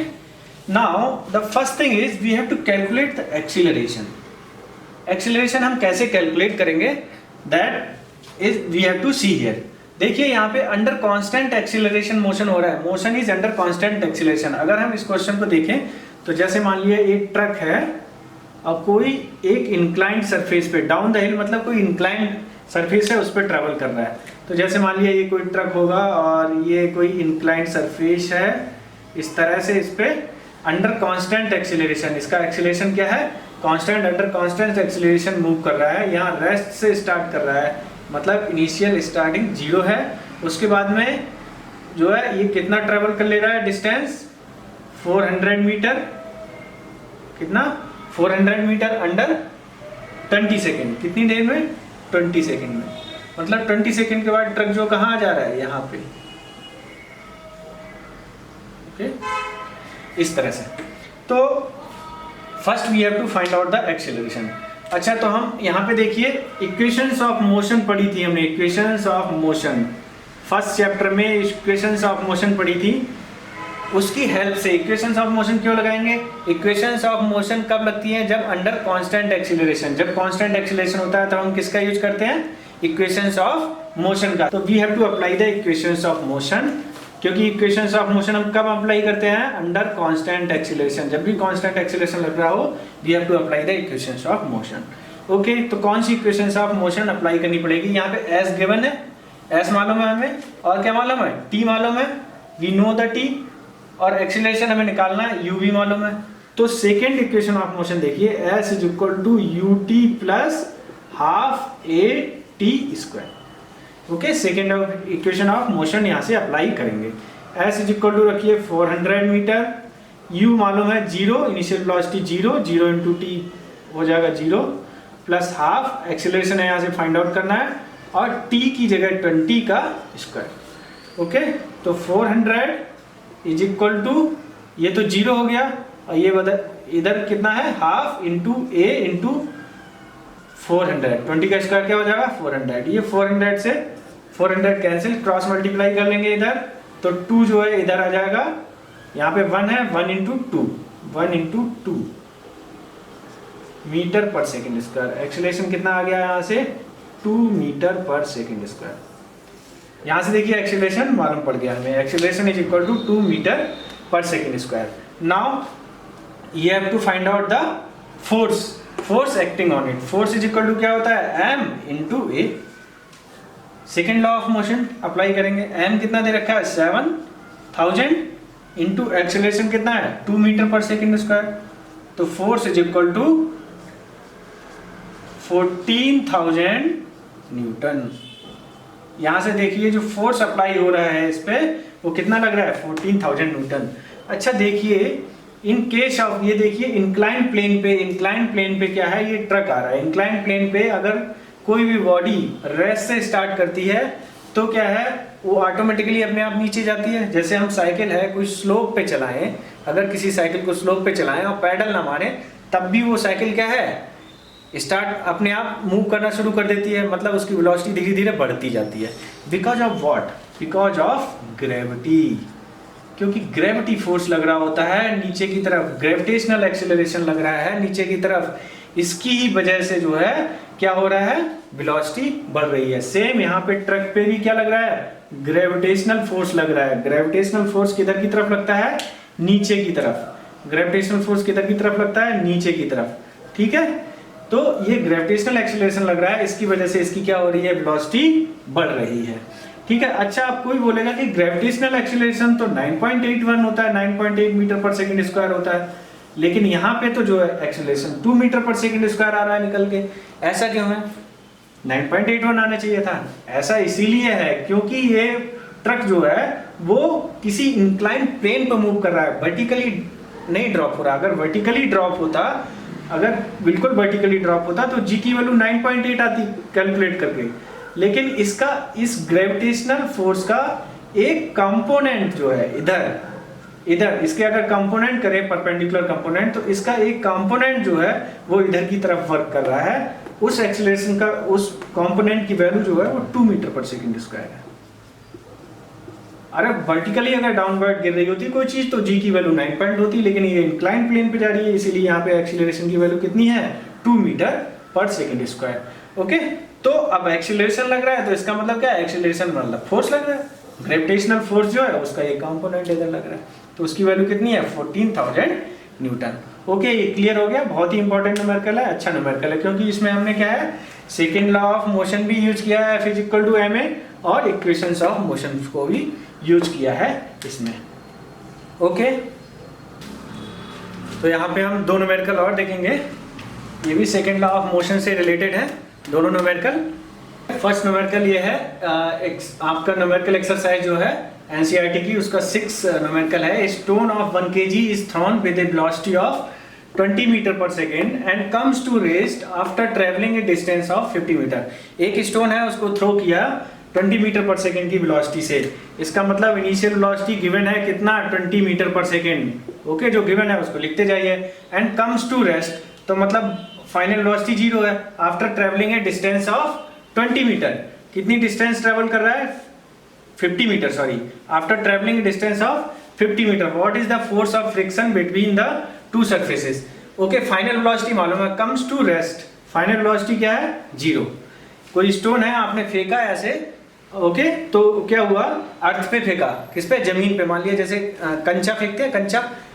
now the first thing is we have to calculate the acceleration. Acceleration हम कैसे कैलकुलेट करेंगे, that is we have to see here. देखिए यहाँ पे अंडर कांस्टेंट एक्सीलरेशन मोशन हो रहा है। Motion is under constant acceleration. अगर हम इस क्वेश्चन को देखें तो जैसे मान लिया एक ट्रक है और कोई एक इंक्लाइंड सरफेस पे, डाउन द हिल मतलब कोई इंक्लाइंड सरफेस है उस पर ट्रेवल कर रहा है। तो जैसे मान लिया ये कोई ट्रक होगा और ये कोई इंक्लाइंड सरफेस है, इस तरह से इस पे अंडर कांस्टेंट एक्सीलरेशन, इसका एक्सीलरेशन क्या है, constant, under constant acceleration move कर रहा है। यहाँ रेस्ट से स्टार्ट कर रहा है, मतलब इनिशियल स्टार्टिंग 0 है। उसके बाद में जो है ये कितना ट्रेवल कर ले रहा है, डिस्टेंस 400 मीटर। कितना, 400 मीटर अंडर 20 सेकेंड। कितनी देर में, 20 सेकेंड में। मतलब 20 सेकेंड के बाद ट्रक जो कहाँ आ जा रहा है, यहाँ पे। ओके, इस तरह से। तो first we have to find out the acceleration. अच्छा, तो हम यहाँ पे देखिए इक्वेशंस ऑफ मोशन पढ़ी थी हमने। Equations of motion first chapter में इक्वेशंस ऑफ मोशन पढ़ी थी। उसकी हेल्प से इक्वेशंस ऑफ मोशन क्यों लगाएंगे, इक्वेशंस ऑफ मोशन कब लगती हैं, जब अंडर कांस्टेंट एक्सीलरेशन। जब कांस्टेंट एक्सीलरेशन होता है तो हम किसका यूज करते हैं, इक्वेशंस ऑफ मोशन का। तो we have to apply the equations of motion क्योंकि इक्वेशंस ऑफ मोशन हम कब अप्लाई करते हैं, अंडर कांस्टेंट एक्सीलरेशन। जब भी कांस्टेंट एक्सीलरेशन लग रहा हो we have to apply the equations of motion. Okay, तो कौन सी इक्वेशंस ऑफ मोशन अप्लाई करनी पड़ेगी, यहाँ पे एस गिवन है, एस मालूम है हमें, और क्या मालूम है, टी मालूम है, वी नो द टी, और एक्सीलरेशन हमें निकालना है, यू भी मालूम है। तो सेकेंड इक्वेशन ऑफ मोशन देखिए, S is equal to U T plus half A T square. Okay, second equation of motion यहाँ से अप्लाई करेंगे। एस इज इक्वल टू रखिए 400 मीटर, यू मालूम है 0, इनिशियल वेलोसिटी 0, 0 इंटू टी हो जाएगा 0, प्लस हाफ एक्सीलरेशन है यहाँ से फाइंड आउट करना है, और टी की जगह 20 का स्क्वायर। ओके, तो 400 इज इक्वल टू, ये तो 0 हो गया, और ये बता इधर कितना है, हाफ इंटू ए इंटू 400, 20 का स्क्वायर क्या हो जाएगा 400। ये 400 से 400 कैंसिल, क्रॉस मल्टीप्लाई कर लेंगे इधर, तो 2 जो है इधर आ जाएगा, यहाँ पे 1 है, 1 इंटू 2, 1 इंटू 2 मीटर पर सेकेंड स्क्वायर। एक्सीलरेशन कितना आ गया यहाँ से, 2 मीटर पर सेकेंड स्क्वायर। यहाँ से देखिए एक्सीलरेशन मालूम पड़ गया हमें, acceleration is equal to 2 metre पर second square. Now you have to find out the force acting on it। force is equal to क्या होता है, m into a। Second law of motion apply करेंगे, m कितना दे रखा है 7000 इंटू एक्सीलरेशन कितना है 2 मीटर पर सेकेंड स्क्वायर, तो force is equal to 14,000 newton. यहां से देखिए जो फोर्स अप्लाई हो रहा है इस पे वो कितना लग रहा है 14,000 न्यूटन। अच्छा देखिए, इन केस ऑफ, ये देखिए इंक्लाइन प्लेन पे क्या है, ये ट्रक आ रहा है। इंक्लाइन प्लेन पे अगर कोई भी बॉडी रेस्ट से स्टार्ट करती है तो क्या है, वो ऑटोमेटिकली अपने आप नीचे जाती है। जैसे हम साइकिल है कोई स्लोप पे चलाएं, अगर किसी साइकिल को स्लोप पे चलाएं और पैडल ना मारें, तब भी वो साइकिल क्या है, स्टार्ट अपने आप मूव करना शुरू कर देती है, मतलब उसकी वेलोसिटी धीरे धीरे बढ़ती जाती है। Because of what, because of gravity, क्योंकि ग्रेविटी फोर्स लग रहा होता है नीचे की तरफ, ग्रेविटेशनल एक्सीलरेशन लग रहा है नीचे की तरफ, इसकी ही वजह से जो है क्या हो रहा है, वेलोसिटी बढ़ रही है। सेम यहाँ पे ट्रक पे भी क्या लग रहा है, ग्रेविटेशनल फोर्स लग रहा है। ग्रेविटेशनल फोर्स किधर की तरफ लगता है, नीचे की तरफ। ग्रेविटेशनल फोर्स किधर की तरफ लगता है, नीचे की तरफ। ठीक है, तो ये ग्रेविटेशनल एक्सीलरेशन लग रहा है, इसकी वजह से इसकी क्या हो रही है, वेलोसिटी बढ़ रही है। ठीक है, अच्छा आप कोई बोलेगा कि ग्रेविटेशनल एक्सीलरेशन तो 9.81 होता है, 9.8 मीटर पर सेकंड स्क्वायर होता है, लेकिन यहाँ पे तो जो है acceleration 2 metre per second square आ रहा है निकल के। ऐसा क्यों है, 9.81 आना चाहिए था। ऐसा इसीलिए है क्योंकि ये ट्रक जो है वो किसी इंक्लाइन प्लेन पर मूव कर रहा है, वर्टिकली नहीं ड्रॉप हो रहा। अगर वर्टिकली ड्रॉप होता, अगर बिल्कुल वर्टिकली ड्रॉप होता तो जी की वैल्यू 9.8 आती कैलकुलेट करके, लेकिन इसका इस ग्रेविटेशनल फोर्स का एक कंपोनेंट जो है इधर इसके अगर कंपोनेंट करें परपेंडिकुलर कंपोनेंट, तो इसका एक कंपोनेंट जो है वो इधर की तरफ वर्क कर रहा है। उस एक्सीलरेशन का उस कंपोनेंट की वैल्यू जो है वो 2 मीटर पर सेकंड स्क्वायर है। अरे वर्टिकली अगर डाउनवर्ड गिर रही होती कोई चीज तो जी की वैल्यू 9 पॉइंट होती, लेकिन ये इंक्लाइन प्लेन पे जा रही है, इसीलिए यहाँ पे एक्सीलरेशन की वैल्यू कितनी है 2 metre per second square. Okay, तो अब एक्सीलरेशन लग रहा है तो इसका मतलब क्या है, एक्सीलरेशन मतलब फोर्स लग रहा है, ग्रेविटेशनल फोर्स जो है उसका एक कंपोनेंट इधर लग रहा है, तो उसकी वैल्यू कितनी है 14,000 न्यूटन। ओके, ये क्लियर हो गया, बहुत ही इंपॉर्टेंट न्यूमेरिकल है, अच्छा न्यूमेरिकल है, क्योंकि इसमें हमने क्या है सेकेंड लॉ ऑफ मोशन भी यूज किया है, F is equal to ma, और इक्वेशंस ऑफ मोशन को भी यूज किया है इसमें। ओके, तो यहाँ पे हम 2 न्यूमेरिकल और देखेंगे, ये भी सेकेंड लॉ ऑफ मोशन से रिलेटेड है दोनों न्यूमेरिकल। फर्स्ट न्यूमेरिकल ये है आपका न्यूमेरिकल एक्सरसाइज जो है एनसीईआरटी की, उसका 6 न्यूमेरिकल है। Stone of 1 kg is thrown with a velocity of 20 metre पर second and comes to rest after travelling a distance of 50 metre. एक स्टोन है उसको थ्रो किया 20 मीटर पर सेकेंड की वेलोसिटी से, इसका मतलब इनिशियल वेलोसिटी गिवन है कितना 20 मीटर पर सेकेंड। ओके, जो गिवन है उसको लिखते जाइए। एंड कम्स टू रेस्ट तो मतलब फाइनल वेलोसिटी 0 है after travelling a distance of 20 metre. कितनी डिस्टेंस ट्रेवल कर रहा है 50 metre, sorry, after travelling distance of 50 metre. What is the force of friction between the two surfaces. Okay, final velocity मालूम है, comes to rest, final velocity क्या है 0। कोई स्टोन है आपने फेंका ऐसे ओके, तो क्या हुआ, अर्थ पे फेंका, किस पे, जमीन पे। मान लिया जैसे कंचा फेंकते हैं,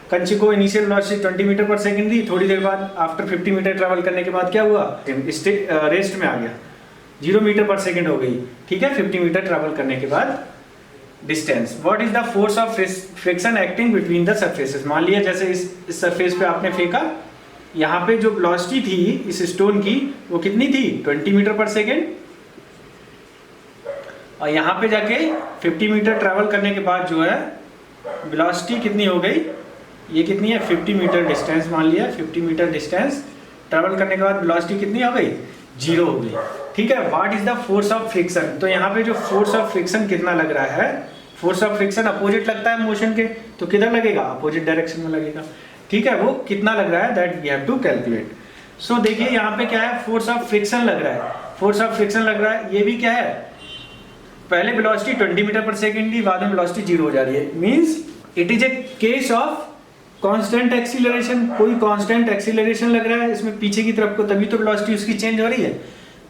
कंचे को initial velocity 20 metre per second दी, थोड़ी देर बाद आफ्टर 50 मीटर ट्रैवल करने के बाद क्या हुआ, रेस्ट में आ गया, 0 मीटर पर सेकंड हो गई, ठीक है, 50 मीटर ट्रैवल करने के बाद distance. What is the force of friction acting between the surfaces. मान लिया जैसे इस सरफेस पे आपने फेंका, यहाँ पे जो वेलोसिटी थी इस स्टोन की वो कितनी थी, 20 मीटर पर सेकेंड, और यहाँ पे जाके 50 मीटर ट्रैवल करने के बाद जो है वेलोसिटी कितनी हो गई, ये कितनी है, 50 मीटर डिस्टेंस। मान लिया 50 मीटर डिस्टेंस ट्रैवल करने के बाद वेलोसिटी कितनी हो गई, 0 हो गई, ठीक है। What is the force of friction. तो यहाँ पे जो फोर्स ऑफ फ्रिक्शन कितना लग रहा है, फोर्स ऑफ फ्रिक्शन अपोजिट लगता है मोशन के, तो किधर लगेगा, अपोजिट डायरेक्शन में लगेगा, ठीक है। वो कितना लग रहा है, that we have to calculate. So देखिए यहाँ पे क्या है, फोर्स ऑफ फ्रिक्शन लग रहा है, फोर्स ऑफ फ्रिक्शन लग रहा है, ये भी क्या है, पहले वेलोसिटी 20 मीटर पर सेकंड थी, बाद में वेलोसिटी 0 हो जा रही है, means it is a case of constant acceleration. कोई कांस्टेंट एक्सीलरेशन लग रहा है इसमें पीछे की तरफ को, तभी तो वेलोसिटी उसकी चेंज हो रही है।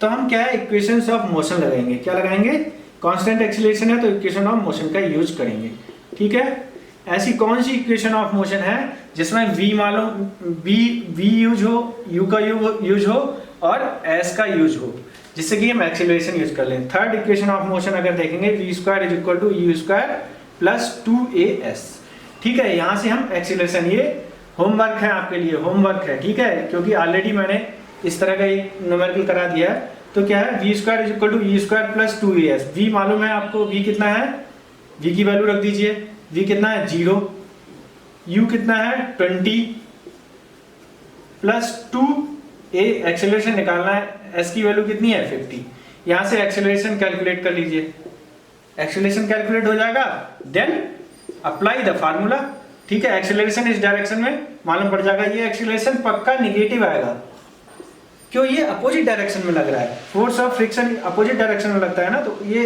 तो हम क्या है, इक्वेशंस ऑफ मोशन लगाएंगे, क्या लगाएंगे, कांस्टेंट एक्सीलरेशन है तो इक्वेशन ऑफ मोशन का यूज करेंगे, ठीक है। ऐसी कौन सी इक्वेशन ऑफ मोशन है जिसमें v मालूम, v यूज हो, u का यूज हो और s का यूज हो, जिससे कि हम एक्सीलरेशन यूज कर लें। थर्ड इक्वेशन ऑफ मोशन अगर देखेंगे, v square is equal to u square plus 2as, ठीक है। यहाँ से हम एक्सीलरेशन, ये होमवर्क है आपके लिए, होमवर्क है, ठीक है, क्योंकि ऑलरेडी मैंने इस तरह का एक न्यूमेरिकल करा दिया है। तो क्या है, v square is equal to u square plus 2as। v मालूम है आपको, v कितना है, v की वैल्यू रख दीजिए, v कितना है 0, u कितना है 20 प्लस 2a, एक्सेलरेशन निकालना है, s की वैल्यू कितनी है 50। यहां से एक्सेलरेशन कैलकुलेट कर लीजिए, एक्सेलरेशन कैलकुलेट हो जाएगा, देन अप्लाई द फार्मूला, ठीक है। एक्सेलरेशन इस डायरेक्शन में मालूम पड़ जाएगा, ये एक्सेलरेशन पक्का निगेटिव आएगा, क्यों, ये अपोजिट डायरेक्शन में लग रहा है, force of friction opposite direction में लगता है ना, तो ये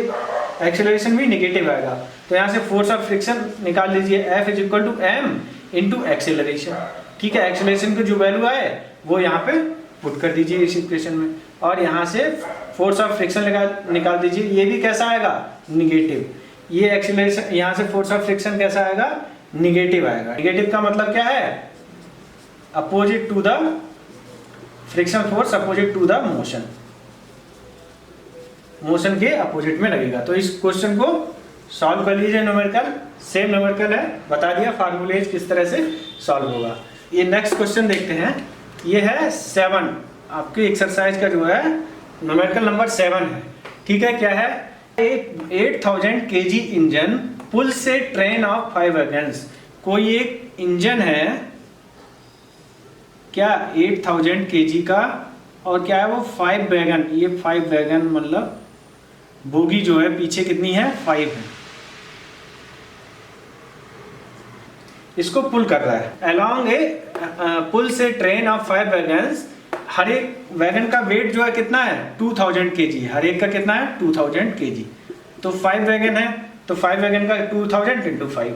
एक्सेलरेशन भी निगेटिव आएगा। तो यहाँ से फोर्स ऑफ फ्रिक्शन निकाल लीजिए, F is equal to m into acceleration, ठीक है। एक्सेलरेशन की जो वैल्यू आए वो यहाँ पे पुट कर दीजिए इस इक्वेशन में, और यहाँ से फोर्स ऑफ फ्रिक्शन निकाल दीजिए, ये भी कैसा आएगा, निगेटिव। ये एक्सेलरेशन, यहाँ से फोर्स ऑफ फ्रिक्शन कैसा आएगा, निगेटिव आएगा। निगेटिव का मतलब क्या है, opposite to the friction force, opposite to the motion, motion के अपोजिट में लगेगा। तो इस क्वेश्चन को सॉल्व कर लीजिए, न्यूमेरिकल, सेम न्यूमेरिकल है, बता दिया फार्मूलेज किस तरह से सॉल्व होगा। ये नेक्स्ट क्वेश्चन देखते हैं, ये है 7, आपकी एक्सरसाइज का जो है न्यूमेरिकल नंबर 7 है, ठीक है। क्या है, एक 8000 kg इंजन पुल से ट्रेन ऑफ 5 वैगन्स। कोई एक इंजन है क्या 8000 kg का, और क्या है वो 5 वैगन, ये 5 वैगन मतलब बोगी जो है पीछे कितनी है, 5 है, इसको पुल कर रहा है अलोंग ए पुल से ट्रेन ऑफ 5 वैगन्स। हर एक वैगन का वेट जो है कितना है, 2000 kg, हर एक का कितना है 2000 kg। तो 5 वैगन है, तो 5 वैगन का 2000 इंटू 5,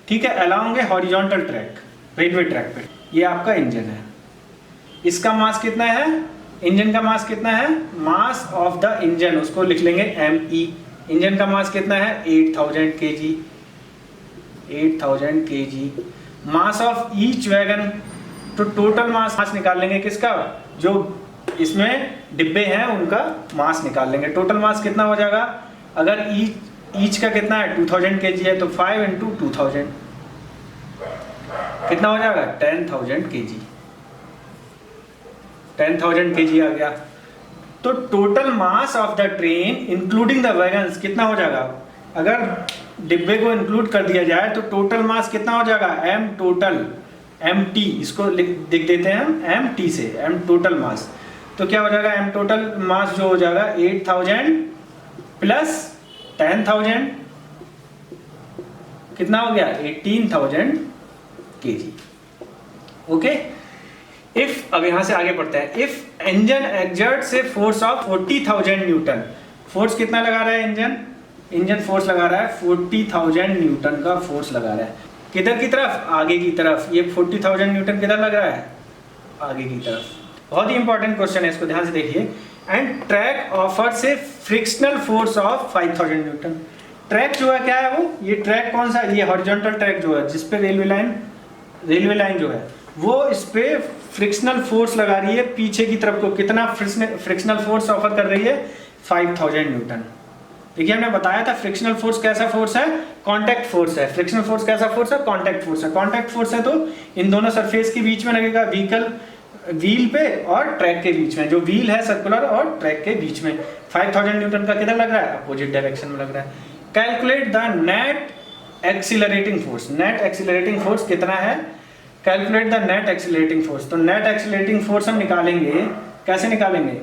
ठीक है, अलोंग ए हॉरिजॉन्टल ट्रैक, रेलवे ट्रैक पे। ये आपका इंजन है, इसका मास कितना है, इंजन का मास कितना है, मास ऑफ द इंजन, उसको लिख लेंगे me। इंजन का मास कितना है 8000 kg, 8000 kg। Mass of each wagon, तो टोटल मास निकाल लेंगे किसका, जो इसमें डिब्बे हैं उनका मास निकाल लेंगे। टोटल मास कितना हो जाएगा, अगर ईच का कितना है 2000 kg है, तो 5 इंटू 2000 कितना हो जाएगा 10,000 kg, 10,000 kg आ गया। तो total mass of the train including the wagons कितना हो जाएगा, अगर डिब्बे को इंक्लूड कर दिया जाए तो टोटल मास कितना हो जाएगा, m टोटल, mt, इसको लिख देते हैं हम mt से, m टोटल मास। तो क्या हो जाएगा, m टोटल मास जो हो जाएगा 8000 प्लस 10,000 कितना हो गया 18,000 kg, ओके। इफ, अब यहां से आगे बढ़ते हैं, इफ इंजन एक्सर्ट से फोर्स ऑफ 40,000 न्यूटन, फोर्स कितना लगा रहा है इंजन फोर्स लगा रहा है 40,000 न्यूटन का फोर्स लगा रहा है, किधर की तरफ, आगे की तरफ। ये 40,000 न्यूटन किधर लग रहा है, आगे की तरफ। बहुत ही इंपॉर्टेंट क्वेश्चन है, इसको ध्यान से देखिए। And track offers A frictional force of 5000 Newton. Track जो है क्या है वो, ये ट्रैक कौन सा, ये हॉरिजॉन्टल ट्रैक जो है जिस पे रेलवे लाइन जो है वो इस पे फ्रिक्शनल फोर्स लगा रही है पीछे की तरफ को। कितना फ्रिक्शनल फोर्स ऑफर कर रही है, 5000 न्यूटन। देखिए हमने बताया था फ्रिक्शनल फोर्स कैसा फोर्स है, कांटेक्ट फोर्स है। फ्रिक्शनल फोर्स कैसा फोर्स है, कांटेक्ट फोर्स है। कांटेक्ट फोर्स है तो इन दोनों सरफेस के बीच में लगेगा, व्हील पे और ट्रैक के बीच में, जो व्हील है सर्कुलर और ट्रैक के बीच में। 5000 न्यूटन का किधर लग रहा है, अपोजिट डायरेक्शन में लग रहा है। Calculate the net accelerating force. Net accelerating force कितना है, calculate the net accelerating force. तो नेट एक्सीलरेटिंग फोर्स हम निकालेंगे, कैसे निकालेंगे,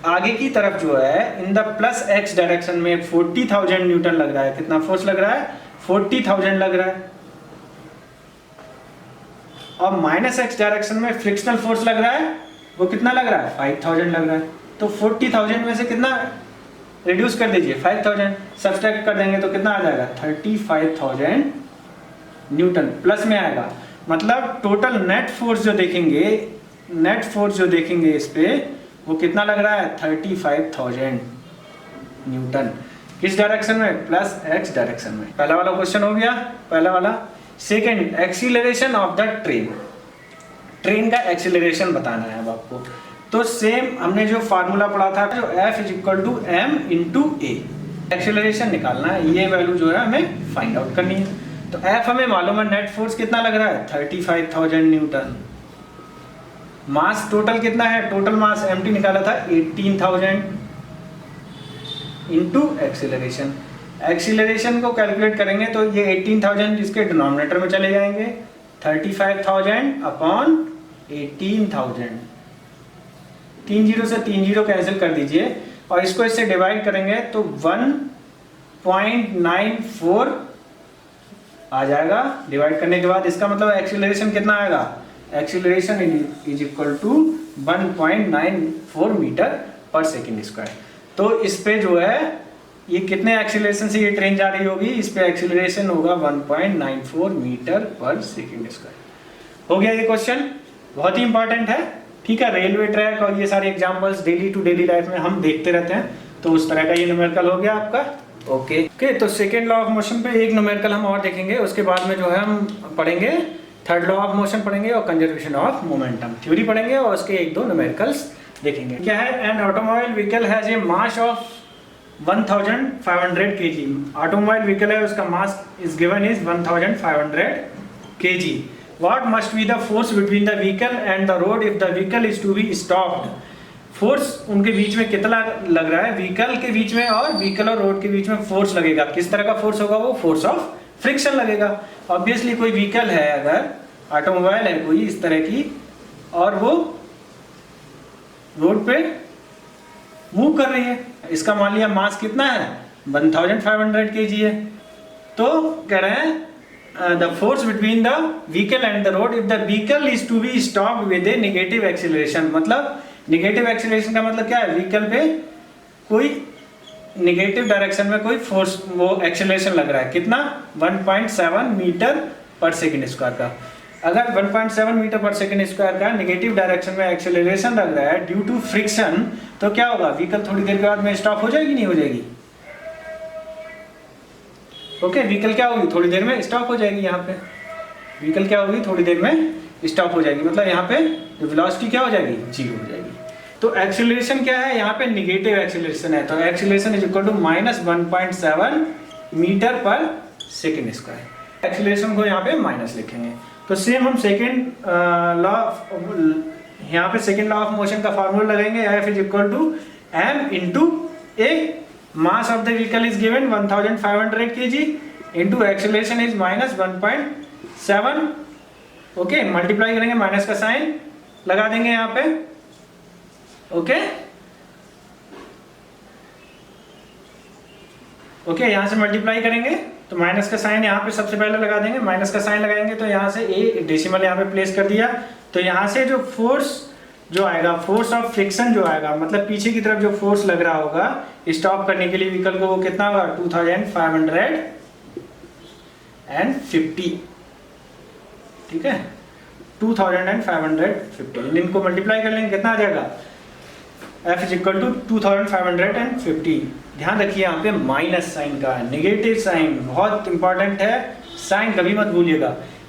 आगे की तरफ जो है in the plus x direction में 40,000 न्यूटन लग रहा है। कितना फोर्स लग रहा है, 40,000 लग रहा है। और माइनस एक्स डायरेक्शन में फ्रिक्शनल फोर्स लग रहा है, वो कितना लग रहा है, 5,000 लग रहा है। तो 40,000 में से कितना रिड्यूस कर दीजिए, 5,000 सब्सट्रैक्ट कर देंगे तो कितना आ जाएगा, 35,000 न्यूटन प्लस में आएगा। मतलब टोटल नेट फोर्स जो देखेंगे इस पे वो कितना लग रहा है, 35,000 न्यूटन। किस डायरेक्शन में, प्लस एक्स डायरेक्शन में। पहला वाला क्वेश्चन हो गया, पहला वाला। Second, acceleration of the train का एक्सीलरेशन बताना है अब आपको। तो सेम हमने जो फार्मूला पढ़ा था, जो F = m × a, एक्सीलरेशन निकालना है, ये वैल्यू जो है हमें फाइंड आउट करनी है। तो F हमें मालूम है, नेट फोर्स कितना लग रहा है, 35,000 न्यूटन। मास टोटल कितना है, टोटल मास एम्प्टी निकाला था 18,000 इंटू एक्सीलरेशन। एक्सीलरेशन को कैलकुलेट करेंगे तो ये 18,000 इसके डिनोमिनेटर में चले जाएंगे, 35,000 अपॉन 18,000। 3 0 से 3 0 कैंसिल कर दीजिए और इसको इससे डिवाइड करेंगे तो 1.94 आ जाएगा। डिवाइड करने के बाद इसका मतलब एक्सीलरेशन कितना आएगा, एक्सीलरेशन = 1.94 मीटर पर सेकेंड स्क्वायर। तो इस पे जो है ये कितने एक्सीलरेशन से ये ट्रेन जा रही होगी, इस पे एक्सीलरेशन होगा 1.94 मीटर पर सेकेंड स्क्वायर। हो गया ये क्वेश्चन, बहुत ही इंपॉर्टेंट है। ठीक है, रेलवे ट्रैक और ये सारे examples daily to daily life में हम देखते रहते हैं, तो उस तरह का ये न्यूमेरिकल हो गया आपका। ओके, तो सेकेंड लॉ ऑफ मोशन पे एक न्यूमेरिकल हम और देखेंगे, उसके बाद में जो है हम पढ़ेंगे थर्ड लॉ ऑफ मोशन पढ़ेंगे और कंजर्वेशन ऑफ मोमेंटम थ्योरी पढ़ेंगे और उसके 1-2 न्यूमेरिकल्स देखेंगे। क्या है, an automobile vehicle has a mass of 1500 kg। Automobile vehicle है, उसका mass is given is 1500 kg। What must be the force between the vehicle and the road if the vehicle is to be stopped. Force उनके बीच में कितना लग रहा है, व्हीकल के बीच में और व्हीकल और रोड के बीच में फोर्स लगेगा। किस तरह का फोर्स होगा, वो फोर्स ऑफ फ्रिक्शन लगेगा। ऑब्वियसली कोई व्हीकल है, अगर ऑटोमोबाइल है कोई इस तरह की और वो रोड पे मूव कर रही है, इसका मान लिया मास कितना है, 1500 kg है। तो कह रहे हैं the force between the vehicle and the road if the vehicle is to be stopped with a negative acceleration. मतलब नेगेटिव एक्सीलरेशन का मतलब क्या है, व्हीकल पे कोई नेगेटिव डायरेक्शन में कोई फोर्स, वो एक्सीलरेशन लग रहा है, कितना, 1.7 मीटर पर सेकेंड स्क्वायर का। अगर 1.7 मीटर पर सेकेंड स्क्वायर का नेगेटिव डायरेक्शन में एक्सीलरेशन लग रहा है ड्यू टू फ्रिक्शन, तो क्या होगा, व्हीकल थोड़ी देर के बाद में स्टॉप हो जाएगी, नहीं हो जाएगी। ओके, व्हीकल क्या होगी, थोड़ी देर में स्टॉप हो जाएगी। यहाँ पे व्हीकल क्या होगी, थोड़ी देर में स्टॉप हो जाएगी। मतलब यहाँ पे वेलोसिटी क्या हो जाएगी, 0 हो जाएगी। तो एक्सीलरेशन क्या है, यहाँ पे नेगेटिव एक्सीलरेशन है, तो acceleration is equal to -1.7 metre पर सेकेंड स्क्वायर। एक्सीलरेशन को यहाँ पे माइनस लिखेंगे। तो सेम हम सेकेंड लॉ, यहाँ पे सेकेंड लॉ ऑफ मोशन का फार्मूला लगाएंगे, F = m × a। Mass of the vehicle is given 1500 kg into acceleration is -1.7। Okay, multiply करेंगे, माइनस का साइन लगा देंगे यहाँ पे। ओके ओके, यहाँ से मल्टीप्लाई करेंगे तो माइनस का साइन यहाँ पे सबसे पहले लगा देंगे। माइनस का साइन लगाएंगे तो यहाँ से ए डेसिमल यहाँ पे प्लेस कर दिया, तो यहाँ से जो फोर्स जो आएगा, फोर्स ऑफ फ्रिक्शन जो आएगा, मतलब पीछे की तरफ जो फोर्स लग रहा होगा स्टॉप करने के लिए व्हीकल को, वो कितना होगा, 2550। ठीक है, 2550। इनको मल्टीप्लाई कर लेंगे, कितना आ जाएगा, F इज इक्वल टू 2550। ध्यान रखिए यहाँ पे माइनस साइन का है, नेगेटिव साइन बहुत इंपॉर्टेंट है, साइन कभी मत भूलिएगा।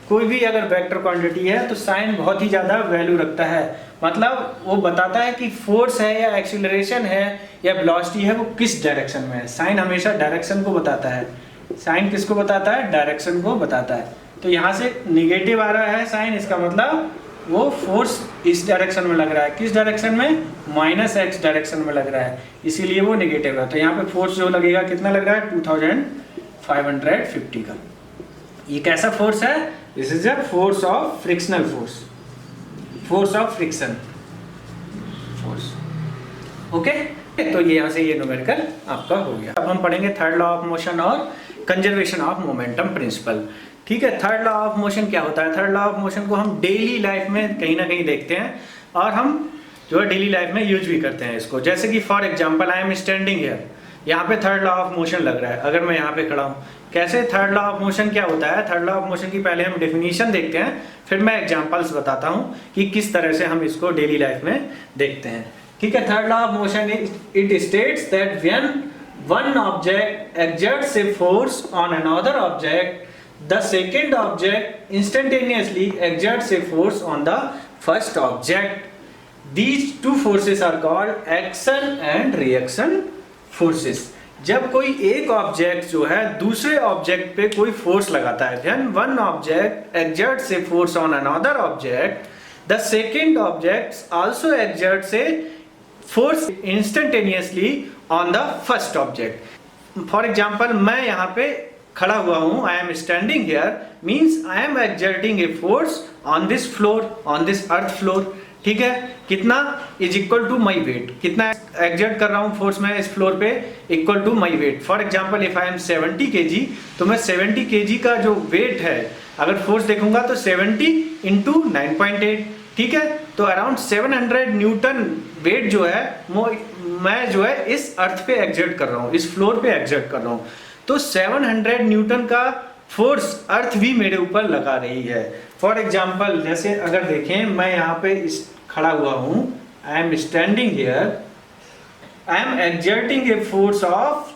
कोई भी अगर वेक्टर क्वांटिटी है तो साइन बहुत ही ज़्यादा वैल्यू रखता है, मतलब वो बताता है कि फोर्स है या एक्सीलरेशन है या वेलोसिटी है वो किस डायरेक्शन में है। साइन हमेशा डायरेक्शन को बताता है। साइन किसको बताता है? डायरेक्शन को बताता है। तो यहाँ से निगेटिव आ रहा है साइन, इसका मतलब वो फोर्स इस डायरेक्शन में लग रहा है। किस डायरेक्शन में? माइनस एक्स डायरेक्शन में लग रहा है, इसीलिए वो निगेटिव है। तो यहाँ पे फोर्स जो लगेगा कितना लग रहा है? 2550 का। ये कैसा फोर्स है? This is a force of frictional force, force of friction force. Okay, तो ये यहाँ से ये न्यूमेरिकल आपका हो गया। अब हम पढ़ेंगे थर्ड लॉ ऑफ मोशन और कंजर्वेशन ऑफ मोमेंटम प्रिंसिपल। ठीक है, थर्ड लॉ ऑफ मोशन क्या होता है? थर्ड लॉ ऑफ मोशन को हम डेली लाइफ में कहीं ना कहीं देखते हैं और हम जो है डेली लाइफ में यूज भी करते हैं इसको। जैसे कि for example I am standing here, यहाँ पे थर्ड लॉ ऑफ मोशन लग रहा है। अगर मैं यहाँ पे खड़ा हूँ, कैसे थर्ड लॉ ऑफ मोशन क्या होता है? थर्ड लॉ ऑफ मोशन की पहले हम डेफिनेशन देखते हैं, फिर मैं एग्जांपल्स बताता हूँ कि किस तरह से हम इसको डेली लाइफ में देखते हैं। ठीक है, third law of motion it states that when one object exerts a force on another object, the second object instantaneously exerts a force on the first object. These two forces are called action and reaction forces. जब कोई एक ऑब्जेक्ट जो है दूसरे ऑब्जेक्ट पे कोई फोर्स लगाता है, when one object exerts a force on another object, the second object also exerts a force instantaneously on the first object. For example, मैं यहाँ पे खड़ा हुआ हूँ, I am standing here means I am exerting a force on this floor, on this earth floor. ठीक है, कितना? Is equal to my weight. कितना एक्सर्ट कर रहा हूँ फोर्स मैं इस फ्लोर पे? Equal to my weight. For example if I am 70 kg, तो मैं 70 kg का जो वेट है अगर फोर्स देखूंगा तो 70 इंटू 9.8। ठीक है, तो अराउंड 700 न्यूटन वेट जो है मैं जो है इस अर्थ पे एक्सर्ट कर रहा हूँ, इस फ्लोर पे एक्सर्ट कर रहा हूँ। तो 700 न्यूटन का फोर्स अर्थ भी मेरे ऊपर लगा रही है। फॉर एग्जाम्पल जैसे अगर देखें, मैं यहाँ पे खड़ा हुआ हूँ, I am standing here, I am exerting a force of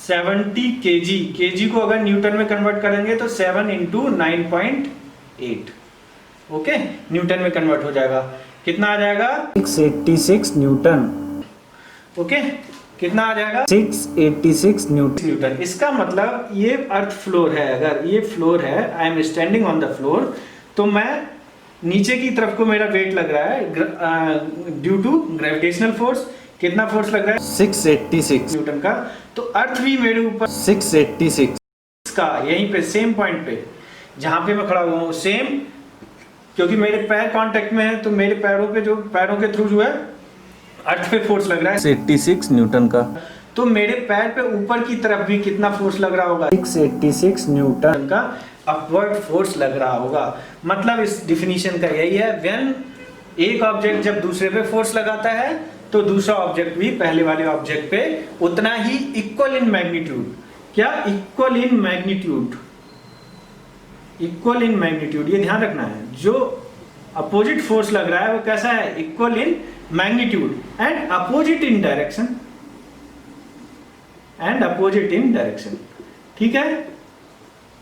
70 kg। kg को अगर न्यूटन में कन्वर्ट करेंगे तो 7 इंटू 9.8, ओके, न्यूटन में कन्वर्ट हो जाएगा। कितना आ जाएगा? 686 न्यूटन। ओके, कितना आ जाएगा? 686 न्यूटन। इसका मतलब ये अर्थ फ्लोर है, अगर ये फ्लोर है, I am standing on the floor, तो मैं नीचे की तरफ को मेरा वेट लग रहा है ड्यू टू ग्रेविटेशनल फोर्स। कितना फोर्स लग रहा है? 686 न्यूटन का। तो अर्थ भी मेरे ऊपर 686 का, यहीं पे सेम पॉइंट पे जहां पे मैं खड़ा हुआ हूँ, सेम, क्योंकि मेरे पैर कांटेक्ट में है तो मेरे पैरों पे जो पैरों के थ्रू जो है अर्थ पे फोर्स लग रहा है 86 न्यूटन का। तो मेरे पैर पे ऊपर की तरफ भी कितना फोर्स लग रहा होगा? 686 न्यूटन का अपवर्ड फोर्स लग रहा होगा। मतलब इस डिफिनीशन का यही है, व्हेन एक ऑब्जेक्ट जब दूसरे पे फोर्स लगाता है तो दूसरा ऑब्जेक्ट भी पहले वाले ऑब्जेक्ट पे उतना ही इक्वल इन मैग्नीट्यूड, क्या? Equal in magnitude, equal in magnitude, ये ध्यान रखना है। जो अपोजिट फोर्स लग रहा है वो कैसा है? Equal in magnitude and opposite in direction, and opposite in direction. ठीक है,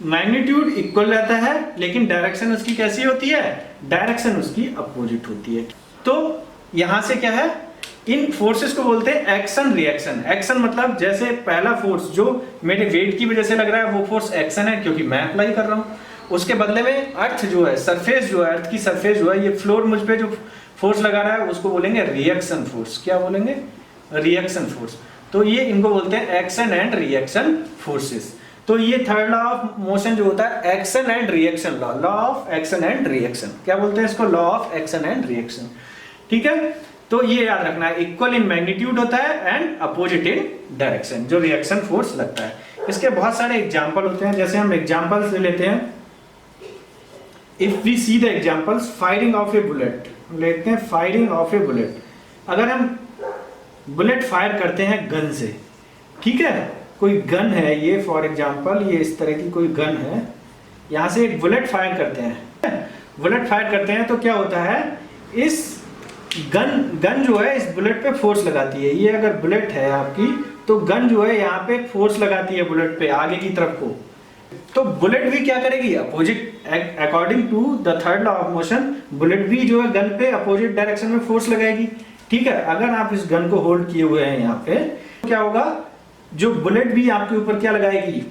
मैग्नीट्यूड इक्वल रहता है लेकिन डायरेक्शन उसकी कैसी होती है? डायरेक्शन उसकी अपोजिट होती है। तो यहां से क्या है, इन फोर्सेस को बोलते हैं एक्शन रिएक्शन। एक्शन मतलब जैसे पहला फोर्स जो मेरे वेट की वजह से लग रहा है वो फोर्स एक्शन है क्योंकि मैं अप्लाई कर रहा हूं। उसके बदले में अर्थ जो है, सरफेस जो है, अर्थ की सरफेस जो है, ये फ्लोर मुझ पे जो फोर्स लगा रहा है उसको बोलेंगे रिएक्शन फोर्स। क्या बोलेंगे? Reaction force. तो ये इनको बोलते हैं एक्शन एंड रिएक्शन फोर्सेस। तो ये थर्ड लॉ ऑफ मोशन जो होता है action and reaction law, law of action and reaction. क्या बोलते हैं इसको? Law of action and reaction. ठीक है, तो ये याद रखना है, इक्वल इन मैग्नीट्यूड होता है एंड अपोजिट इन डायरेक्शन, जो रिएक्शन फोर्स लगता है। इसके बहुत सारे एग्जाम्पल होते हैं, जैसे हम एग्जाम्पल्स ले लेते हैं। If we see the examples, firing of a bullet लेते हैं, फायरिंग ऑफ ए बुलेट। अगर हम बुलेट फायर करते हैं गन से, ठीक है, कोई गन है ये, फॉर एग्जांपल ये इस तरह की कोई गन है, यहाँ से एक बुलेट फायर करते हैं, बुलेट फायर करते हैं तो क्या होता है, इस गन जो है इस बुलेट पे फोर्स लगाती है। ये अगर बुलेट है आपकी तो गन जो है यहाँ पे फोर्स लगाती है बुलेट पे आगे की तरफ को। तो बुलेट भी क्या करेगी, opposite, according to the third law of motion, bullet भी जो है गन पे अपोजिट डायरेक्शन में फोर्स लगाएगी। ठीक है, अगर आप इस गन को होल्ड किए हुए हैं यहाँ पे, क्या होगा, जो बुलेट भी आपके ऊपर क्या लगाएगी,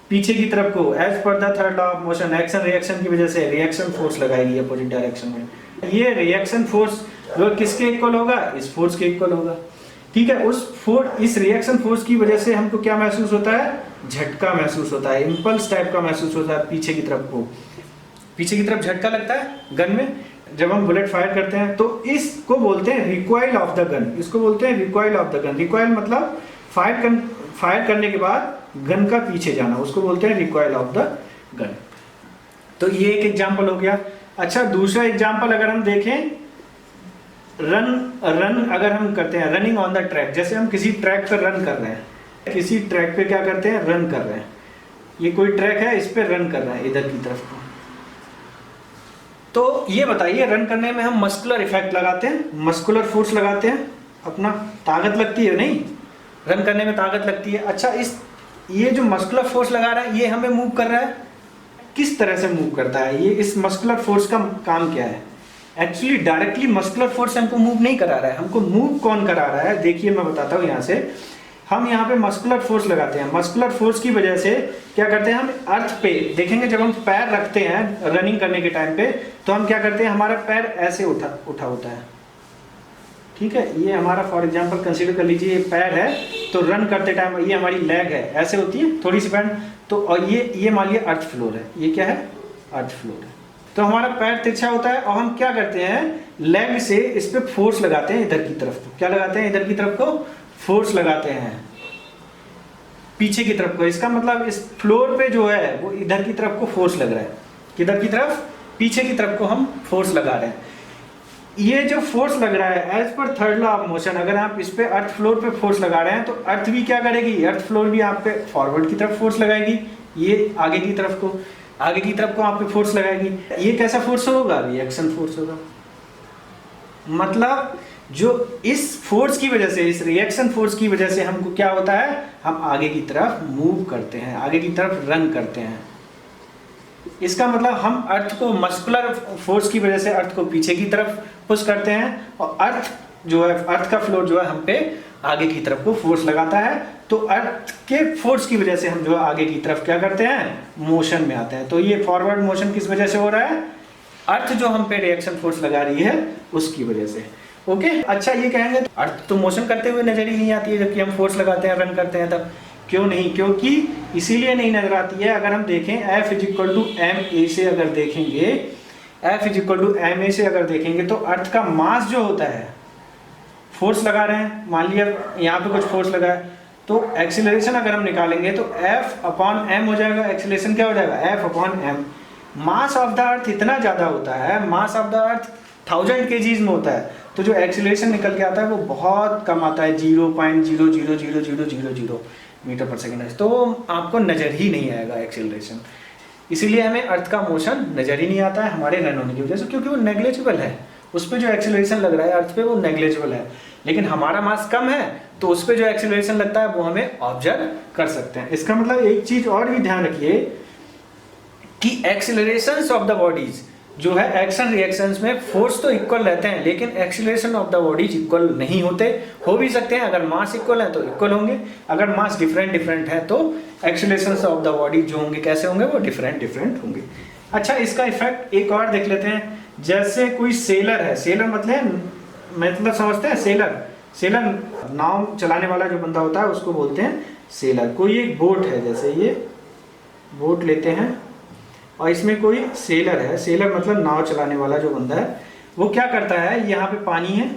पीछे की तरफ को, as per the third law of motion, action reaction की वजह से रिएक्शन फोर्स लगाएगी अपोजिट डायरेक्शन में। ये रिएक्शन फोर्स जो किसके इक्वल होगा, इस फोर्स के इक्वल होगा। ठीक है, इस रिएक्शन फोर्स की वजह से हमको क्या महसूस होता है, झटका महसूस होता है, इंपल्स टाइप का महसूस होता है पीछे की तरफ को, पीछे की तरफ झटका लगता है गन में जब हम बुलेट फायर करते हैं। तो इसको बोलते हैं रिकॉइल ऑफ द गन, इसको बोलते हैं recoil of the gun. Recoil मतलब फायर करने के बाद गन का पीछे जाना, उसको बोलते हैं रिकॉइल ऑफ द गन। तो ये एक एग्जांपल हो गया। अच्छा, दूसरा एग्जांपल अगर हम देखें, रन अगर हम करते हैं, रनिंग ऑन द ट्रैक, जैसे हम किसी ट्रैक पर रन कर रहे हैं, किसी ट्रैक पे क्या करते हैं, रन कर रहे हैं, ये कोई ट्रैक है, इस पे रन कर रहे हैं इधर की तरफ को। तो ये बताइए, रन करने में हम मस्कुलर इफेक्ट लगाते हैं, मस्कुलर फोर्स लगाते हैं, अपना ताकत लगती है, नहीं, रन करने में ताकत लगती है। अच्छा, ये जो मस्कुलर फोर्स लगा रहा है, ये हमें मूव कर रहा है, किस तरह से मूव करता है ये, इस मस्कुलर फोर्स का काम क्या है। एक्चुअली डायरेक्टली मस्कुलर फोर्स हमको मूव नहीं करा रहा है, हमको मूव कौन करा रहा है, देखिए मैं बताता हूँ। यहाँ से हम यहाँ पे मस्कुलर फोर्स लगाते हैं, मस्कुलर फोर्स की वजह से क्या करते हैं, हम अर्थ पे देखेंगे, जब हम पैर रखते हैं रनिंग करने के टाइम पे, तो हम क्या करते हैं, हमारा पैर ऐसे उठा होता है। ठीक है, ये हमारा फॉर एग्जांपल कंसीडर कर लीजिए, ये पैर है, तो रन करते टाइम ये हमारी लेग है, ऐसे होती है थोड़ी सी बैंड, तो और ये मान लिया अर्थ फ्लोर है, ये क्या है, अर्थ फ्लोर है। तो हमारा पैर तिरछा होता है और हम क्या करते हैं, लेग से इस पे फोर्स लगाते हैं इधर की तरफ को, क्या लगाते हैं, इधर की तरफ को फोर्स लगाते हैं, पीछे की तरफ को। इसका मतलब इस फ्लोर पे जो है वो इधर की तरफ को फोर्स लग रहा है, किधर की तरफ, पीछे की तरफ को हम फोर्स लगा रहे हैं। ये जो फोर्स लग रहा है as per third law of motion, अगर आप इस पे अर्थ फ्लोर पे फोर्स लगा रहे हैं तो अर्थ भी क्या करेगी, अर्थ फ्लोर भी आप पे फॉरवर्ड की तरफ फोर्स लगाएगी, ये आगे की तरफ को आप पे फोर्स लगाएगी। ये कैसा फोर्स होगा, रिएक्शन फोर्स होगा। मतलब जो इस फोर्स की वजह से, इस रिएक्शन फोर्स की वजह से हमको क्या होता है, हम आगे की तरफ मूव करते हैं, आगे की तरफ रन करते हैं। इसका मतलब हम अर्थ को मस्कुलर फोर्स की वजह से अर्थ को पीछे की तरफ पुश करते हैं, और अर्थ जो है, अर्थ का फ्लोर जो है हम पे आगे की तरफ को फोर्स लगाता है। तो अर्थ के फोर्स की वजह से हम जो आगे की तरफ क्या करते हैं, मोशन में आते हैं। तो ये फॉरवर्ड मोशन किस वजह से हो रहा है, अर्थ जो हम पे रिएक्शन फोर्स लगा रही है उसकी वजह से। ओके, अच्छा, ये कहेंगे अर्थ तो मोशन करते हुए नजर ही नहीं आती है जबकि हम फोर्स लगाते हैं, रन करते हैं तब। क्यों नहीं, क्योंकि इसीलिए नहीं नजर आती है। अगर हम देखें F = ma से अगर देखेंगे, F = ma से अगर देखेंगे तो अर्थ का मास जो होता है, फोर्स लगा रहे हैं, मान लिया यहाँ पे कुछ फोर्स लगा है, तो एक्सीलरेशन अगर हम निकालेंगे तो F/m हो जाएगा। एक्सीलरेशन क्या हो जाएगा, F/m। Mass of the earth इतना ज़्यादा होता है, mass of the earth 1000 kgs में होता है, तो जो एक्सीलरेशन निकल के आता है वो बहुत कम आता है, 0.00000 मीटर पर सेकेंड। तो आपको नज़र ही नहीं आएगा एक्सीलरेशन, इसीलिए हमें अर्थ का मोशन नज़र ही नहीं आता है हमारे रन होने की वजह से, क्योंकि वो नेग्लेजिबल है। उस पर जो एक्सीलरेशन लग रहा है अर्थ पे वो नेग्लेजिबल है, लेकिन हमारा मास कम है तो उस पर जो एक्सीलरेशन लगता है वो हमें ऑब्जर्व कर सकते हैं। इसका मतलब एक चीज़ और भी ध्यान रखिए कि एक्सीलरेशंस ऑफ द बॉडीज जो है, एक्शन रिएक्शंस में फोर्स तो इक्वल रहते हैं, लेकिन acceleration of the bodies equal नहीं होते। हो भी सकते हैं, अगर मास इक्वल है तो इक्वल होंगे, अगर मास डिफरेंट है तो एक्सीलरेशंस ऑफ द बॉडी जो होंगे कैसे होंगे, वो डिफरेंट होंगे। अच्छा, इसका इफेक्ट एक और देख लेते हैं। जैसे कोई सेलर है, सेलर मतलब समझते हैं, सेलर नाव चलाने वाला जो बंदा होता है उसको बोलते हैं सेलर। कोई एक बोट है, जैसे ये बोट लेते हैं और इसमें कोई सेलर है, सेलर मतलब नाव चलाने वाला जो बंदा है, वो क्या करता है, यहाँ पे पानी है,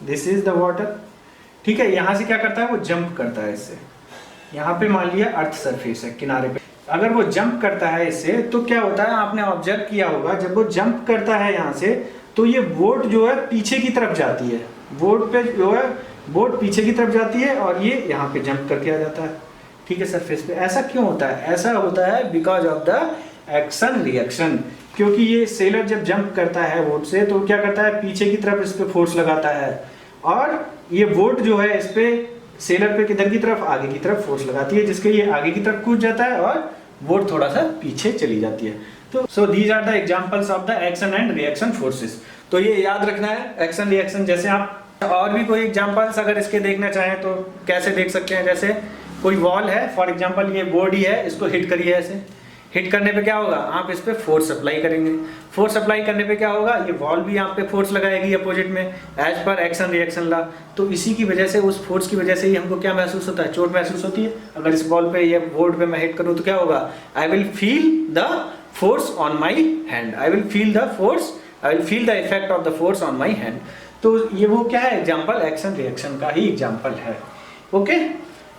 दिस इज द वाटर, ठीक है, यहाँ से क्या करता है, वो जंप करता है इससे, यहाँ पे मान लिया अर्थ सरफेस है किनारे पे, अगर वो जंप करता है इससे तो क्या होता है, आपने ऑब्जर्व किया होगा, जब वो जंप करता है यहाँ से तो ये बोट जो है पीछे की तरफ जाती है, बोट पे जो है बोट पीछे की तरफ जाती है और ये यहाँ पे जंप करके आ जाता है, ठीक है, सरफेस पे। ऐसा क्यों होता है, ऐसा होता है because of the action reaction. क्योंकि ये सेलर जब जंप करता है वोट से तो क्या करता है, पीछे की तरफ इस पे फोर्स लगाता है, और ये वोट जो है इस पे सेलर पे किधर की तरफ, आगे की तरफ फोर्स लगाती है, जिसके ये आगे की तरफ कूद जाता है और वोट थोड़ा सा पीछे चली जाती है। तो so these are the examples of the action and reaction forces. तो ये याद रखना है, एक्शन रिएक्शन। जैसे आप और भी कोई एग्जांपल्स अगर इसके देखना चाहें तो कैसे देख सकते हैं, जैसे कोई वॉल है, फॉर एग्जांपल ये बॉडी है, इसको हिट करिए, ऐसे हिट करने पे क्या होगा, आप इस पे फोर्स अप्लाई करेंगे, फोर्स अप्लाई करने पे क्या होगा, ये वॉल भी आप पे फोर्स लगाएगी अपोजिट में, as per action reaction law. तो इसी की वजह से, उस फोर्स की वजह से ही हमको क्या महसूस होता है, चोट महसूस होती है। अगर इस बॉल पे या बोर्ड पे मैं हिट करूँ तो क्या होगा, I will feel the force on my hand, I will feel the force, I will feel the effect of the force on my hand. तो ये वो क्या है, एग्जाम्पल एक्शन रिएक्शन का ही एग्जाम्पल है। ओके,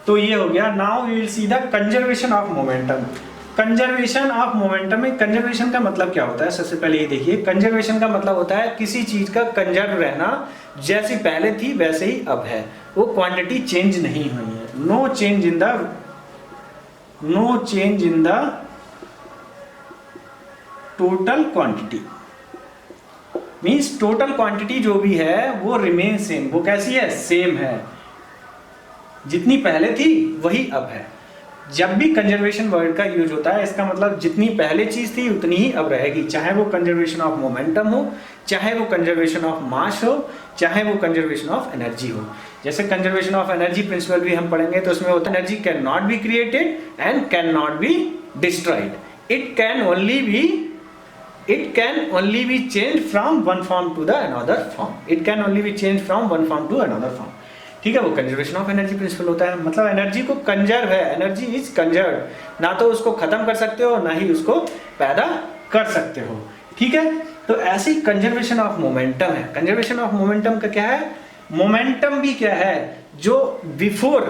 तो ये हो गया। Now we will see the conservation of momentum. Conservation of momentum में कंजर्वेशन का मतलब क्या होता है, सबसे पहले ये देखिए। कंजर्वेशन का मतलब होता है किसी चीज का कंजर्व रहना, जैसी पहले थी वैसे ही अब है, वो क्वांटिटी चेंज नहीं हुई है। No change in the total quantity, means total quantity जो भी है वो रिमेन सेम। वो कैसी है, सेम है, जितनी पहले थी वही अब है। जब भी कंजर्वेशन वर्ड का यूज होता है, इसका मतलब जितनी पहले चीज थी उतनी ही अब रहेगी, चाहे वो कंजर्वेशन ऑफ मोमेंटम हो, चाहे वो कंजर्वेशन ऑफ मास हो, चाहे वो कंजर्वेशन ऑफ एनर्जी हो। जैसे कंजर्वेशन ऑफ एनर्जी प्रिंसिपल भी हम पढ़ेंगे, तो उसमें होता है energy can not be created and can not be destroyed, it can only be change from one form to the another form, it can only be change from one form to another form. ठीक है, वो कंजर्वेशन ऑफ एनर्जी प्रिंसिपल होता है। मतलब एनर्जी को कंजर्व है, एनर्जी इज कंजर्व, ना तो उसको खत्म कर सकते हो ना ही उसको पैदा कर सकते हो। ठीक है, तो ऐसी कंजर्वेशन ऑफ मोमेंटम है। कंजर्वेशन ऑफ मोमेंटम का क्या है, मोमेंटम भी क्या है, जो बिफोर,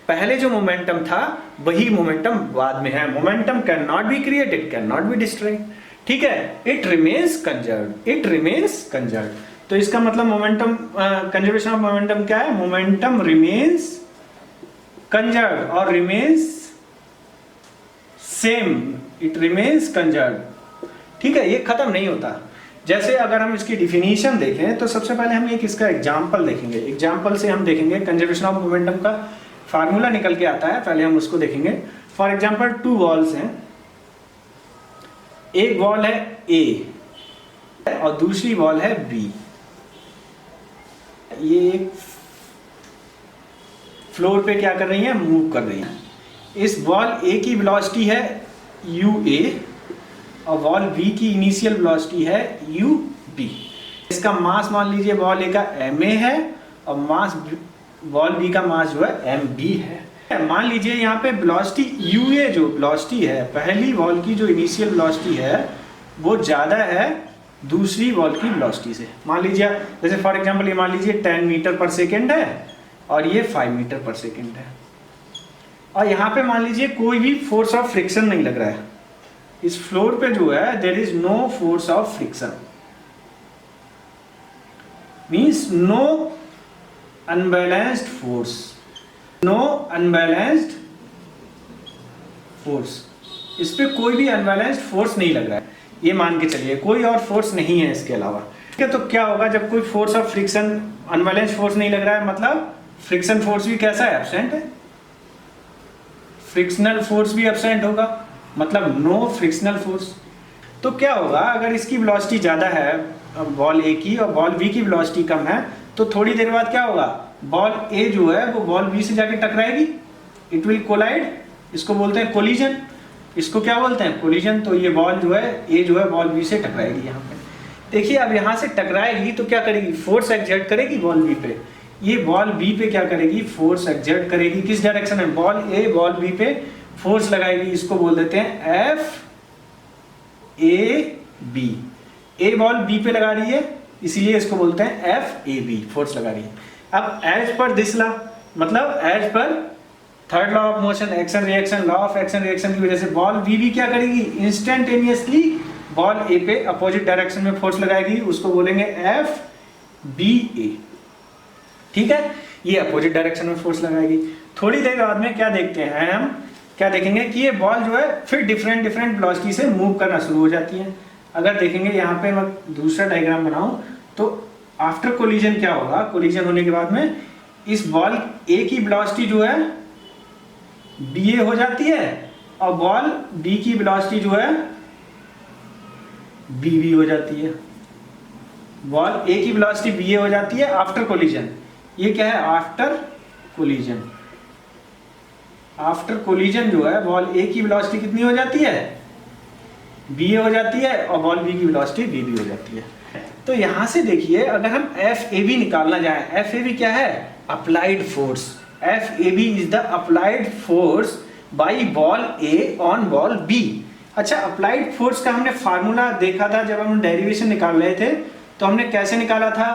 पहले जो मोमेंटम था वही मोमेंटम बाद में है। Momentum can not be created, can not be destroyed. ठीक है, it remains conserved, it remains conserved. तो इसका मतलब मोमेंटम, कंजर्वेशन ऑफ मोमेंटम क्या है, मोमेंटम रिमेन्स कंजर्व्ड और remains same, it remains conserved. ठीक है, ये खत्म नहीं होता। जैसे अगर हम इसकी डिफिनीशन देखें तो सबसे पहले हम एक इसका एग्जांपल देखेंगे। एग्जांपल से हम देखेंगे कंजर्वेशन ऑफ मोमेंटम का फार्मूला निकल के आता है, पहले हम उसको देखेंगे। फॉर एग्जांपल टू वॉल्स हैं, एक वॉल है ए और दूसरी वॉल है बी। ये एक फ्लोर पे क्या कर रही है, मूव कर रही है। इस वॉल ए की वेलोसिटी है UA और वॉल बी की इनिशियल वेलोसिटी है UB। इसका मास मान लीजिए वॉल ए का MA है और मास वॉल बी का मास जो है MB है। मान लीजिए यहाँ पे वेलोसिटी UA जो वेलोसिटी है, पहली वॉल की जो इनिशियल वेलोसिटी है वो ज़्यादा है दूसरी वॉल की वेलोसिटी से। मान लीजिए, जैसे फॉर एग्जांपल ये मान लीजिए 10 मीटर पर सेकेंड है और ये 5 मीटर पर सेकेंड है, और यहाँ पे मान लीजिए कोई भी फोर्स ऑफ फ्रिक्शन नहीं लग रहा है। इस फ्लोर पे जो है there is no force of friction, means no unbalanced force, no unbalanced force. इस पे कोई भी अनबैलेंस्ड फोर्स नहीं लग रहा है, ये मान के चलिए, कोई और फोर्स नहीं है इसके अलावा। ठीक है, तो क्या होगा जब कोई force of friction, unbalanced force नहीं लग रहा है, मतलब फ्रिक्शन फोर्स भी कैसा है, एब्सेंट है। फ्रिक्शनल फोर्स भी एब्सेंट होगा, मतलब नो फ्रिक्शनल फोर्स। तो क्या होगा अगर इसकी वेलोसिटी ज़्यादा है बॉल ए की और बॉल बी की वेलोसिटी कम है, तो थोड़ी देर बाद क्या होगा, बॉल ए जो है वो बॉल बी से जाके टकराएगी, इट विल कोलाइड, इसको बोलते हैं कोलिजन। इसको क्या बोलते हैं, कोलिजन। तो ये बॉल जो है ए जो है बॉल बी से टकराएगी। यहाँ पे देखिए, अब यहाँ से टकराएगी तो क्या करेगी, फोर्स एक्सर्ट करेगी बॉल बी पे। ये बॉल बी पे क्या करेगी, फोर्स एक्सर्ट करेगी। किस डायरेक्शन में, बॉल ए बॉल बी पे फोर्स लगाएगी, इसको बोल देते हैं FAB। ए बॉल बी पे लगा रही है इसीलिए इसको बोलते हैं FAB, फोर्स लगा रही है। अब एज पर दिस लॉ, मतलब as per third law of motion, action reaction, law of action reaction की वजह से बॉल बी भी क्या करेगी, इंस्टेंटेनियसली बॉल ए पे अपोजिट डायरेक्शन में फोर्स लगाएगी, उसको बोलेंगे FBA। ठीक है, ये अपोजिट डायरेक्शन में फोर्स लगाएगी। थोड़ी देर बाद में क्या देखते हैं हम, क्या देखेंगे कि ये बॉल जो है फिर डिफरेंट वेलोसिटी से मूव करना शुरू हो जाती है। अगर देखेंगे यहाँ पे मैं दूसरा डायग्राम बनाऊं तो आफ्टर कोलिजन क्या होगा, कोलिजन होने के बाद में इस बॉल ए की वेलोसिटी जो है बी ए हो जाती है और बॉल बी की वेलोसिटी जो है बी बी हो जाती है। बॉल ए की वेलोसिटी बी ए हो जाती है आफ्टर कोलिजन। ये क्या है, आफ्टर कोलिजन। आफ्टर कोलिजन जो है बॉल ए की वेलोसिटी कितनी हो जाती है, बी ए हो जाती है और बॉल बी की वेलोसिटी बी बी हो जाती है। तो यहां से देखिए अगर हम एफ ए बी निकालना चाहें, एफ ए बी क्या है, applied force. F A B is the applied force by ball A on ball B. अच्छा, अप्लाइड फोर्स का हमने फार्मूला देखा था जब हम डेरिवेशन निकाल रहे थे, तो हमने कैसे निकाला था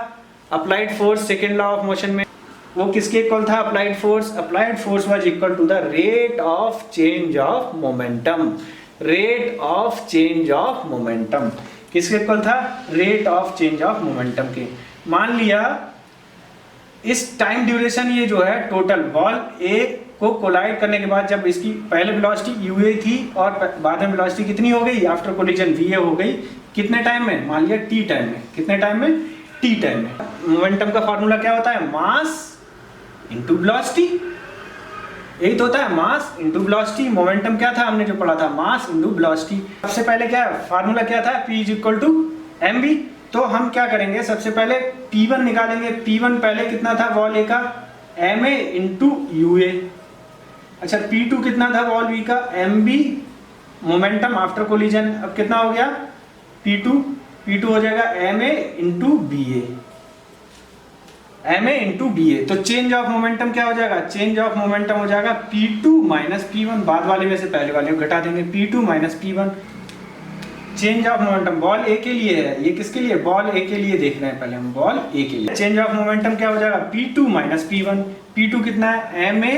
applied force second law of motion में, वो किसके इक्वल था, applied force was equal to the rate of change of momentum. Rate of change of momentum किसके इक्वल था, rate of change of momentum के। मान लिया इस टाइम ड्यूरेशन ये जो है टोटल बॉल ए को कोलाइड करने के बाद जब इसकी पहले वेलोसिटी यू ए थी और बाद में वेलोसिटी कितनी हो गई आफ्टर कोलिजन वी ए हो गई, कितने टाइम में, मान लिया टी टाइम में। कितने टाइम में, टी टाइम में। मोमेंटम का फॉर्मूला क्या होता है, मास इनटू वेलोसिटी। यही तो होता है, मास इनटू वेलोसिटी। मोमेंटम क्या था, हमने जो पढ़ा था, मास इनटू वेलोसिटी। सबसे पहले क्या फार्मूला क्या था, P is equal to mv। तो हम क्या करेंगे, सबसे पहले P1 निकालेंगे। P1 पहले कितना था बॉल ए का, ma इंटू यू ए। अच्छा, P2 कितना था बॉल बी का, mb मोमेंटम आफ्टर कोलिजन। अब कितना हो गया, P2 हो जाएगा ma इंटू बी ए, ma इंटू बी ए। तो चेंज ऑफ मोमेंटम क्या हो जाएगा, चेंज ऑफ मोमेंटम हो जाएगा P2 माइनस P1। बाद वाले में से पहले वाले को घटा देंगे, P2 minus P1। Change of momentum ball A के लिए है, ये किसके लिए, बॉल ए के लिए देख रहे हैं पहले हम, बॉल ए के लिए। चेंज ऑफ मोमेंटम क्या हो जाएगा, P2 माइनस P1। P2 कितना है, ma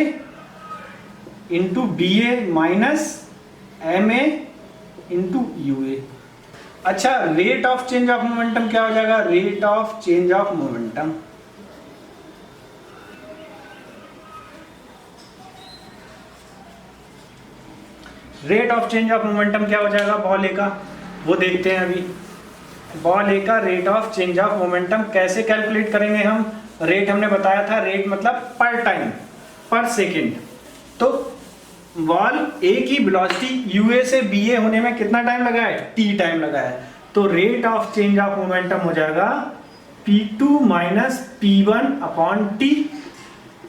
into B A minus ma into U A. अच्छा, rate of change of momentum क्या हो जाएगा, rate of change of momentum rate of change of momentum क्या हो जाएगा बॉल ए का, वो देखते हैं अभी। बॉल ए का rate of change of momentum कैसे कैलकुलेट करेंगे हम, रेट हमने बताया था, रेट मतलब पर टाइम, पर सेकेंड। तो बॉल ए की वेलोसिटी यूए से बीए होने में कितना टाइम लगा है, टी टाइम लगा है। तो rate of change of momentum हो जाएगा P2 minus P1 upon T,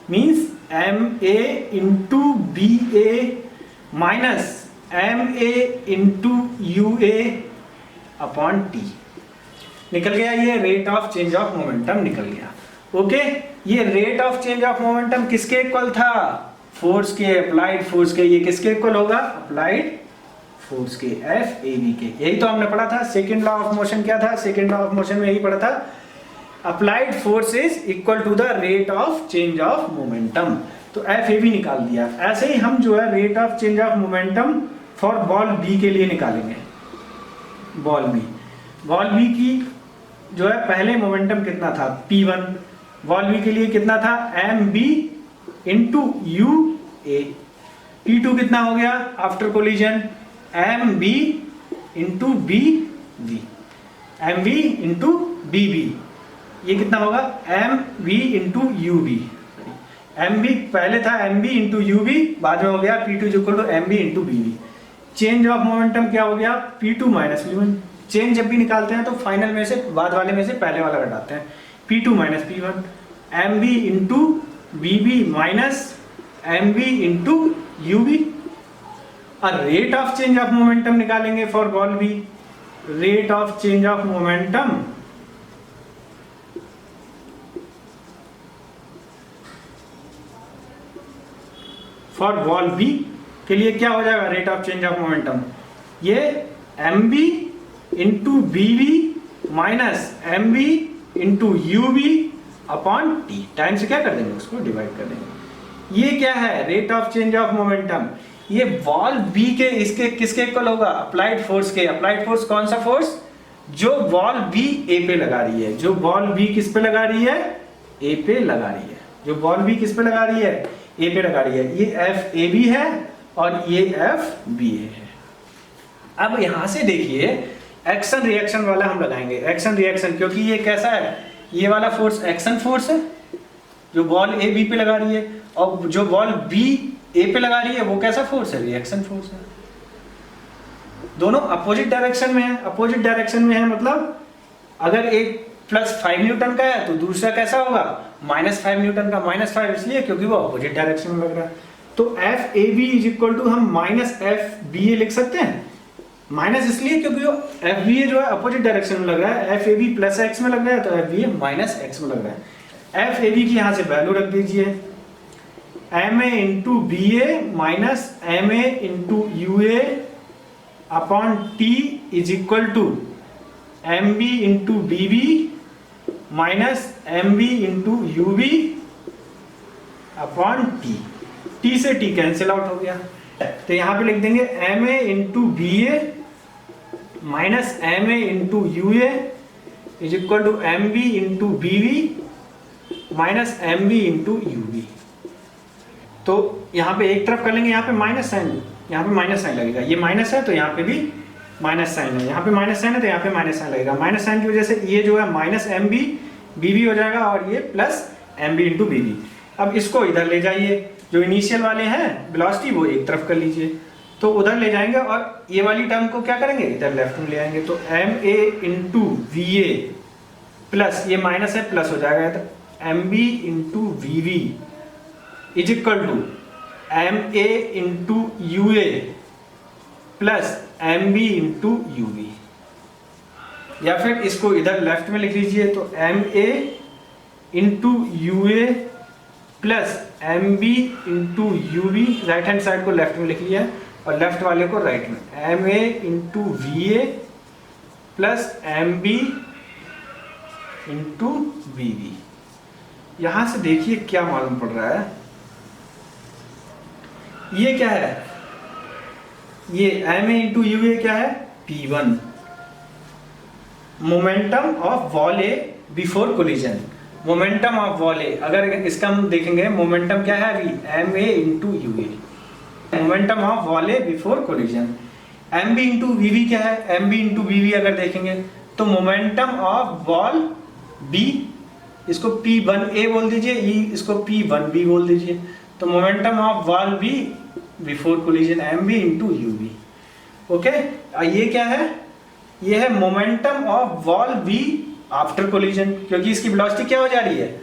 means ma into B A minus ma into U A upon T. निकल गया ये rate of change of momentum निकल गया। ओके, ये rate of change of momentum किसके इक्वल था, फोर्स के, अप्लाइड फोर्स के। ये किसके इक्वल होगा, अप्लाइड फोर्स के, एफ ए बी के। यही तो हमने पढ़ा था, सेकेंड लॉ ऑफ मोशन क्या था, सेकेंड लॉ ऑफ मोशन में यही पढ़ा था, applied force is equal to the rate of change of momentum. तो एफ ए बी निकाल दिया। ऐसे ही हम जो है rate of change of momentum for ball B के लिए निकालेंगे। बॉल बी की जो है पहले मोमेंटम कितना था, P1। बॉल बी के लिए कितना था, mb इंटू यू ए। P2 कितना हो गया after collision, mb into B B, mb into B B. ये कितना होगा, mb into U B. mb पहले था mb इंटू यू बी, बाद में हो गया P2 equal to mb into B B. Change of momentum क्या हो गया, P2 माइनस P1। चेंज जब भी निकालते हैं तो फाइनल में से बाद वाले में से पहले वाला घटाते हैं, P2 minus P1, mb into B B minus mb into U B. और rate of change of momentum निकालेंगे for ball B. Rate of change of momentum for ball B के लिए क्या हो जाएगा, rate of change of momentum, ये mb into B B minus mb into U B upon T. Time से क्या कर देंगे, उसको डिवाइड कर देंगे। ये क्या है, rate of change of momentum. ये बॉल बी के इसके किसके इक्वल होगा, अप्लाइड फोर्स के। अप्लाइड फोर्स कौन सा फोर्स, जो बॉल बी ए पे लगा रही है। जो बॉल बी किस पे लगा रही है, ए पे लगा रही है। जो बॉल बी किस पे लगा रही है, ए पे लगा रही है। ये एफ ए बी है और ये एफ बी ए है। अब यहां से देखिए, एक्शन रिएक्शन वाला हम लगाएंगे, एक्शन रिएक्शन, क्योंकि ये कैसा है, ये वाला फोर्स एक्शन फोर्स है जो बॉल ए बी पे लगा रही है, और जो बॉल बी ए पे लगा रही है वो कैसा फोर्स है, रिएक्शन फोर्स है। दोनों अपोजिट डायरेक्शन में है, अपोजिट डायरेक्शन में है मतलब अगर एक +5 न्यूटन का है तो दूसरा कैसा होगा, -5 न्यूटन का। -5 इसलिए क्योंकि वो अपोजिट डायरेक्शन में लग रहा है। तो F A B is equal to हम -FBA लिख सकते हैं, माइनस इसलिए क्योंकि वो FBA जो है अपोजिट डायरेक्शन में लग रहा है, FAB +x में लग रहा है तो FBA -x में लग रहा है। FAB की यहाँ से वैल्यू रख दीजिए, MA into BA minus MA into UA upon T is equal to MB into BB minus MB into UB upon T से T कैंसिल आउट हो गया, तो यहाँ पे लिख देंगे MA into BA minus MA into UA is equal to MB into BB minus MB into UB। तो यहाँ पे एक तरफ कर लेंगे, यहाँ पे माइनस साइन, यहाँ पे माइनस साइन लगेगा, ये माइनस है तो यहाँ पे भी माइनस साइन है, यहाँ पे माइनस साइन है तो यहाँ पे माइनस साइन लगेगा। माइनस साइन की वजह से ये जो है माइनस MB BB हो जाएगा और ये प्लस MB इंटू BB। अब इसको इधर ले जाइए, जो इनिशियल वाले हैं वेलोसिटी वो एक तरफ कर लीजिए, तो उधर ले जाएंगे और ये वाली टर्म को क्या करेंगे, इधर लेफ्ट में ले आएंगे। तो MA इंटू VA प्लस ये माइनस है प्लस हो जाएगा, तो MB into VB is equal to MA into UA plus MB into UB, या फिर इसको इधर लेफ्ट में लिख लीजिए, तो MA into UA plus MB into UB, right hand side को लेफ्ट में लिख लिया और लेफ्ट वाले को राइट में, MA into VA plus MB into BB। यहां से देखिए क्या मालूम पड़ रहा है, ये क्या है, ये MA इंटू UA क्या है, P1, momentum of ball A before collision. Momentum of ball A, अगर इसका हम देखेंगे मोमेंटम क्या है अभी, MA into UA, momentum of ball A before collision. MB into BB क्या है, MB इंटू BB अगर देखेंगे तो मोमेंटम ऑफ बॉल B, इसको P1A बोल दीजिए, इसको P1B बोल दीजिए, तो momentum of ball B before collision MB into UB। Okay, ये क्या है, ये है momentum of ball B after collision, क्योंकि इसकी वेलोसिटी क्या हो जा रही है,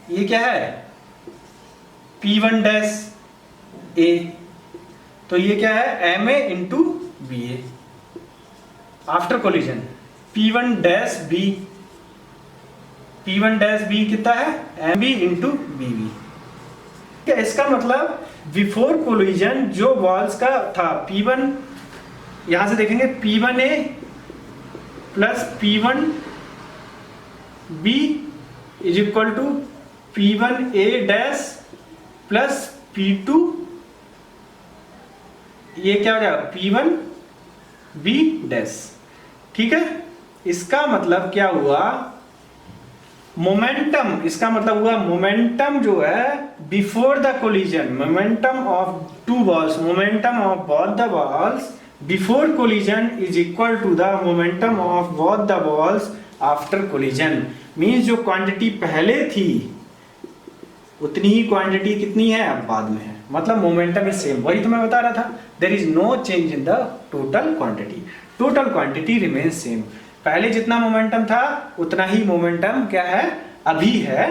ये क्या है P1 डैश A, तो ये क्या है MA into BA after collision, P1 dash B, P1 dash B कितना है MB इंटू BB। इसका मतलब बिफोर कोलिजन जो बॉल्स का था P1, यहां से देखेंगे P1A plus P1B is equal to P1A dash plus P2, ये क्या हो जाएगा P1B डैश। ठीक है, इसका मतलब क्या हुआ, मोमेंटम, इसका मतलब हुआ मोमेंटम जो है before the collision, momentum of two balls, momentum of both the balls before collision is equal to the momentum of both the balls after collision. Means जो क्वांटिटी पहले थी उतनी ही क्वांटिटी कितनी है अब बाद में है, मतलब मोमेंटम इज सेम, वही तो मैं बता रहा था, there is no change in the total quantity, total quantity remains same. पहले जितना मोमेंटम था उतना ही मोमेंटम क्या है अभी है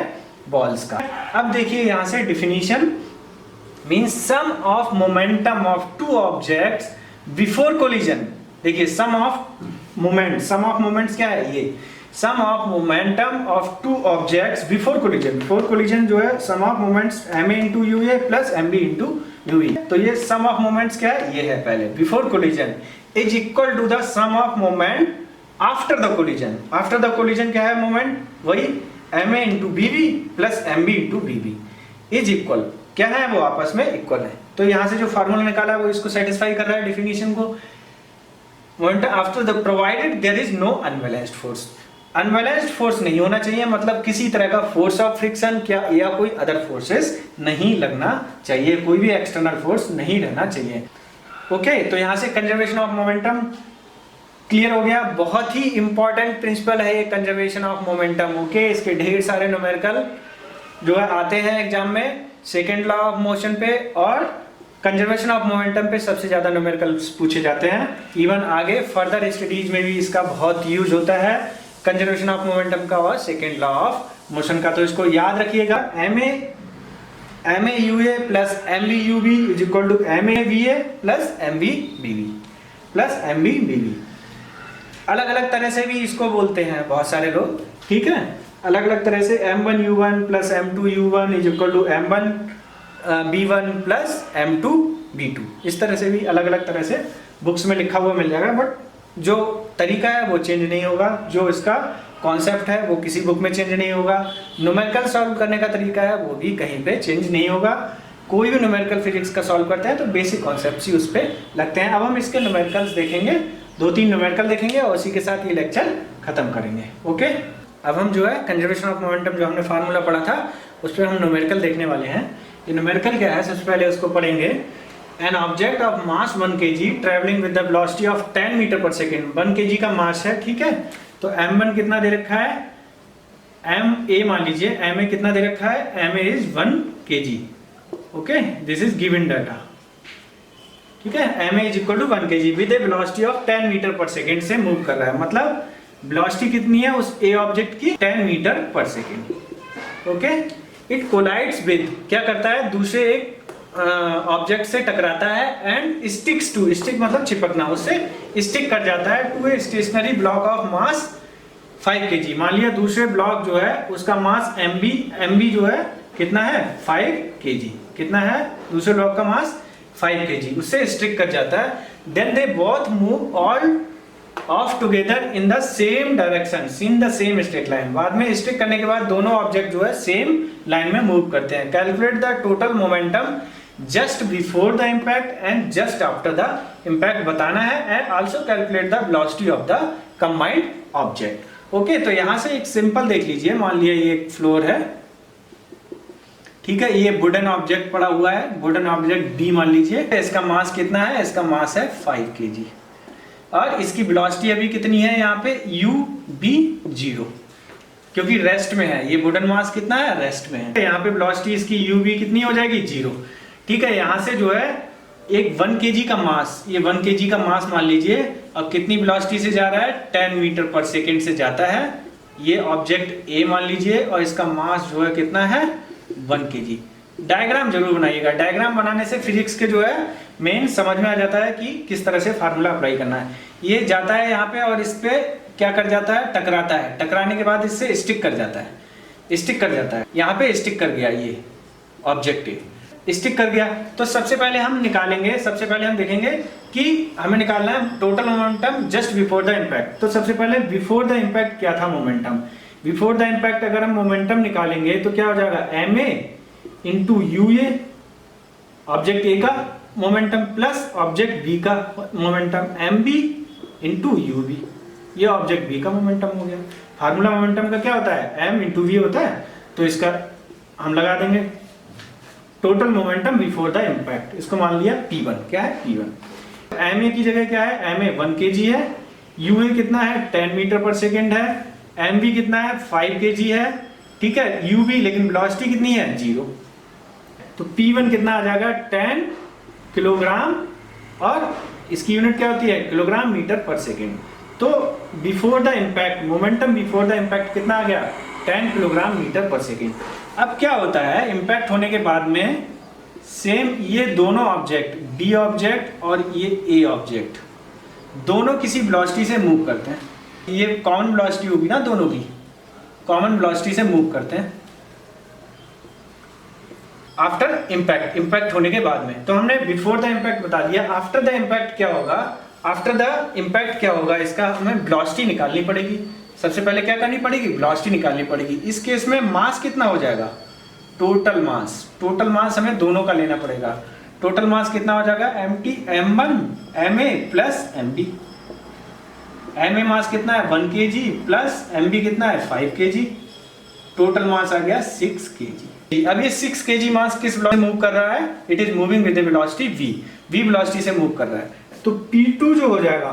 बॉल्स का। अब देखिए यहां से definition, means sum of momentum of two objects before collision. देखिए सम ऑफ मोमेंट्स क्या है, ये sum of momentum of two objects before collision. Before collision जो है sum of moments MA into UA plus MB into UB, तो ये सम ऑफ मोमेंट्स क्या है, ये है पहले before collision is equal to the sum of moment after the collision. After the collision क्या है मोमेंट, वही MA into BB plus MB into BB is equal, क्या है वो आपस में इक्वल है। तो यहां से जो फार्मूला निकाला है वो इसको सेटिस्फाई कर रहा है डिफिनीशन को। Moment after the provided there is no unbalanced force, unbalanced force नहीं होना चाहिए, मतलब किसी तरह का फोर्स ऑफ फ्रिक्शन क्या या कोई अदर फोर्सेस नहीं लगना चाहिए, कोई भी एक्सटर्नल फोर्स नहीं रहना चाहिए। ओके, तो यहां से कंजर्वेशन ऑफ मोमेंटम क्लियर हो गया। बहुत ही इंपॉर्टेंट प्रिंसिपल है ये कंजर्वेशन ऑफ मोमेंटम। ओके, इसके ढेर सारे न्यूमेरिकल जो है आते हैं एग्जाम में, सेकेंड लॉ ऑफ मोशन पे और कंजर्वेशन ऑफ मोमेंटम पे सबसे ज्यादा न्यूमेरिकल्स पूछे जाते हैं। इवन आगे फर्दर स्टडीज में भी इसका बहुत यूज होता है, कंजर्वेशन ऑफ मोमेंटम का और सेकेंड लॉ ऑफ मोशन का। तो इसको याद रखिएगा, M A U A plus M B U B is equal to M A V A plus M B B B plus M B B B. अलग अलग तरह से भी इसको बोलते हैं बहुत सारे लोग, ठीक है, अलग अलग तरह से m1u1 plus m2u1 is equal to m1 b1 plus m2 b2। इस तरह से भी अलग अलग तरह से बुक्स में लिखा हुआ मिल जाएगा, बट जो तरीका है वो चेंज नहीं होगा, जो इसका कॉन्सेप्ट है वो किसी बुक में चेंज नहीं होगा, न्यूमेरिकल सॉल्व करने का तरीका है वो भी कहीं पे चेंज नहीं होगा। कोई भी न्यूमेरिकल फिजिक्स का सॉल्व करते हैं तो बेसिक कॉन्सेप्ट ही उस पर लगते हैं। अब हम इसके न्यूमेरिकल्स देखेंगे, 2-3 न्यूमेरिकल देखेंगे और उसी के साथ ये लेक्चर खत्म करेंगे। ओके, अब हम जो है कंजर्वेशन ऑफ मोमेंटम जो हमने फार्मूला पढ़ा था उस पर हम न्यूमेरिकल देखने वाले हैं। ये न्यूमेरिकल क्या है, सबसे पहले उसको पढ़ेंगे। An object of mass 1 kg travelling with the velocity of 10 metre पर सेकेंड। 1 kg का मास है, ठीक है, तो m1 कितना दे रखा है, ma मान लीजिए, ma कितना दे रखा है, ma इज 1 kg। Okay, this is given data, ठीक है। ma is equal to 1 kg with a velocity of 10 metre पर सेकेंड से मूव कर रहा है, मतलब वेलोसिटी कितनी है उस ए ऑब्जेक्ट की, 10 मीटर पर second. Okay, it collides with, क्या करता है, दूसरे एक ऑब्जेक्ट से टकराता है एंड स्टिक्स टू, स्टिक मतलब चिपकना, उससे स्टिक कर जाता है to a stationary block of mass 5 kg। मान लिया दूसरे ब्लॉक जो है उसका मास mb जो है कितना है, 5 kg। कितना है दूसरे ब्लॉक का मास, 5 kg, उससे स्टिक कर जाता है। Then they both move all of together in the same direction in the same straight line. बाद में स्टिक करने के बाद दोनों ऑब्जेक्ट जो है सेम लाइन में मूव करते हैं। Calculate the total momentum just before the impact and just after the impact बताना है, and also calculate the velocity of the combined object. Okay, तो यहां से एक सिंपल देख लीजिए, मान लिया ये एक फ्लोर है, ठीक है, ये वुडन ऑब्जेक्ट पड़ा हुआ है, वुडन ऑब्जेक्ट डी मान लीजिए, इसका मास कितना है, इसका मास है 5 kg और इसकी वेलोसिटी अभी कितनी है यहाँ पे, u(b)0, क्योंकि रेस्ट में है, ये वुडन मास कितना है, रेस्ट में है। यहाँ पे वेलोसिटी इसकी u(b) कितनी हो जाएगी, 0, ठीक है। यहाँ से जो है एक 1 kg का मास, ये 1 kg का मास मान लीजिए, अब कितनी वेलोसिटी से जा रहा है, 10 मीटर पर सेकेंड से जाता है। ये ऑब्जेक्ट ए मान लीजिए और इसका मास जो है कितना है, 1 kg। डायग्राम जरूर बनाइएगा, डायग्राम बनाने से फिजिक्स के जो है मेन समझ में आ जाता है कि किस तरह से फार्मूला अप्लाई करना है। ये जाता है यहाँ पे और इस पे क्या कर जाता है, टकराता है, टकराने के बाद इससे स्टिक कर जाता है, स्टिक कर जाता है, यहाँ पे स्टिक कर गया, ये ऑब्जेक्ट स्टिक कर गया। तो सबसे पहले हम निकालेंगे, सबसे पहले हम देखेंगे कि हमें निकालना है total momentum just before the impact. तो सबसे पहले बिफोर द इम्पैक्ट क्या था मोमेंटम, बिफोर द इम्पैक्ट अगर हम मोमेंटम निकालेंगे तो क्या हो जाएगा, ma into U A, object A का मोमेंटम प्लस ऑब्जेक्ट बी का momentum, mb into U B, ये ऑब्जेक्ट बी का मोमेंटम हो गया। फार्मूला मोमेंटम का क्या होता है, m इंटू वी होता है, तो इसका हम लगा देंगे total momentum before the impact, इसको मान लिया P1, क्या है P1। ma की जगह क्या है, ma 1 kg है, ua कितना है 10 मीटर पर सेकेंड है, mb कितना है 5 kg है, ठीक है, ub लेकिन वेलोसिटी कितनी है 0, तो P1 कितना आ जाएगा 10 किलोग्राम और इसकी यूनिट क्या होती है, किलोग्राम मीटर पर सेकेंड। तो before the impact momentum before the impact कितना आ गया, 10 किलोग्राम मीटर पर सेकेंड। अब क्या होता है, इम्पैक्ट होने के बाद में सेम ये दोनों ऑब्जेक्ट डी ऑब्जेक्ट और ये ए ऑब्जेक्ट दोनों किसी वेलोसिटी से मूव करते हैं, ये कॉमन वेलोसिटी होगी ना, दोनों की कॉमन वेलोसिटी से मूव करते हैं आफ्टर इम्पैक्ट, इम्पैक्ट होने के बाद में। तो हमने बिफोर द इम्पैक्ट बता दिया, आफ्टर द इम्पैक्ट क्या होगा, आफ्टर द इम्पैक्ट क्या होगा, इसका हमें वेलोसिटी निकालनी पड़ेगी। सबसे पहले क्या करनी पड़ेगी, वेलोसिटी निकालनी पड़ेगी। इस केस में मास कितना हो जाएगा, टोटल मास, टोटल मास हमें दोनों का लेना पड़ेगा। टोटल मास कितना हो जाएगा, m1 ma plus mb, ma मास कितना है 1 kg प्लस mb कितना है 5 kg, टोटल मास आ गया 6 kg। अब ये 6 kg मास किस वेलोसिटी मूव कर रहा है, it is moving with the velocity v, v velocity से मूव कर रहा है। तो P2 जो हो जाएगा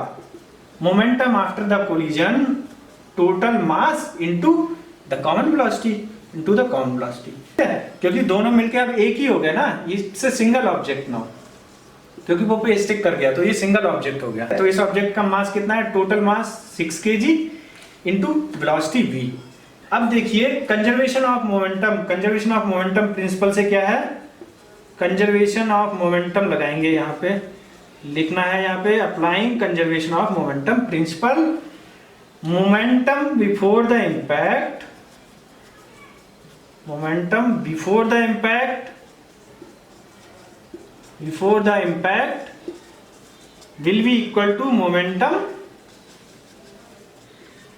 momentum after the collision total mass into the common velocity into the common velocity, क्योंकि दोनों मिलके अब एक ही हो गया ना, इससे सिंगल ऑब्जेक्ट ना, क्योंकि वो पे स्टिक कर गया तो ये सिंगल ऑब्जेक्ट हो गया। तो इस ऑब्जेक्ट का मास कितना है, total mass 6 kg into velocity v। अब देखिए conservation of momentum, conservation of momentum principle से क्या है, कंजर्वेशन ऑफ मोमेंटम लगाएंगे, यहाँ पे लिखना है, यहाँ पे applying conservation of momentum principle, momentum before the impact, momentum before the impact, before the impact will be equal to momentum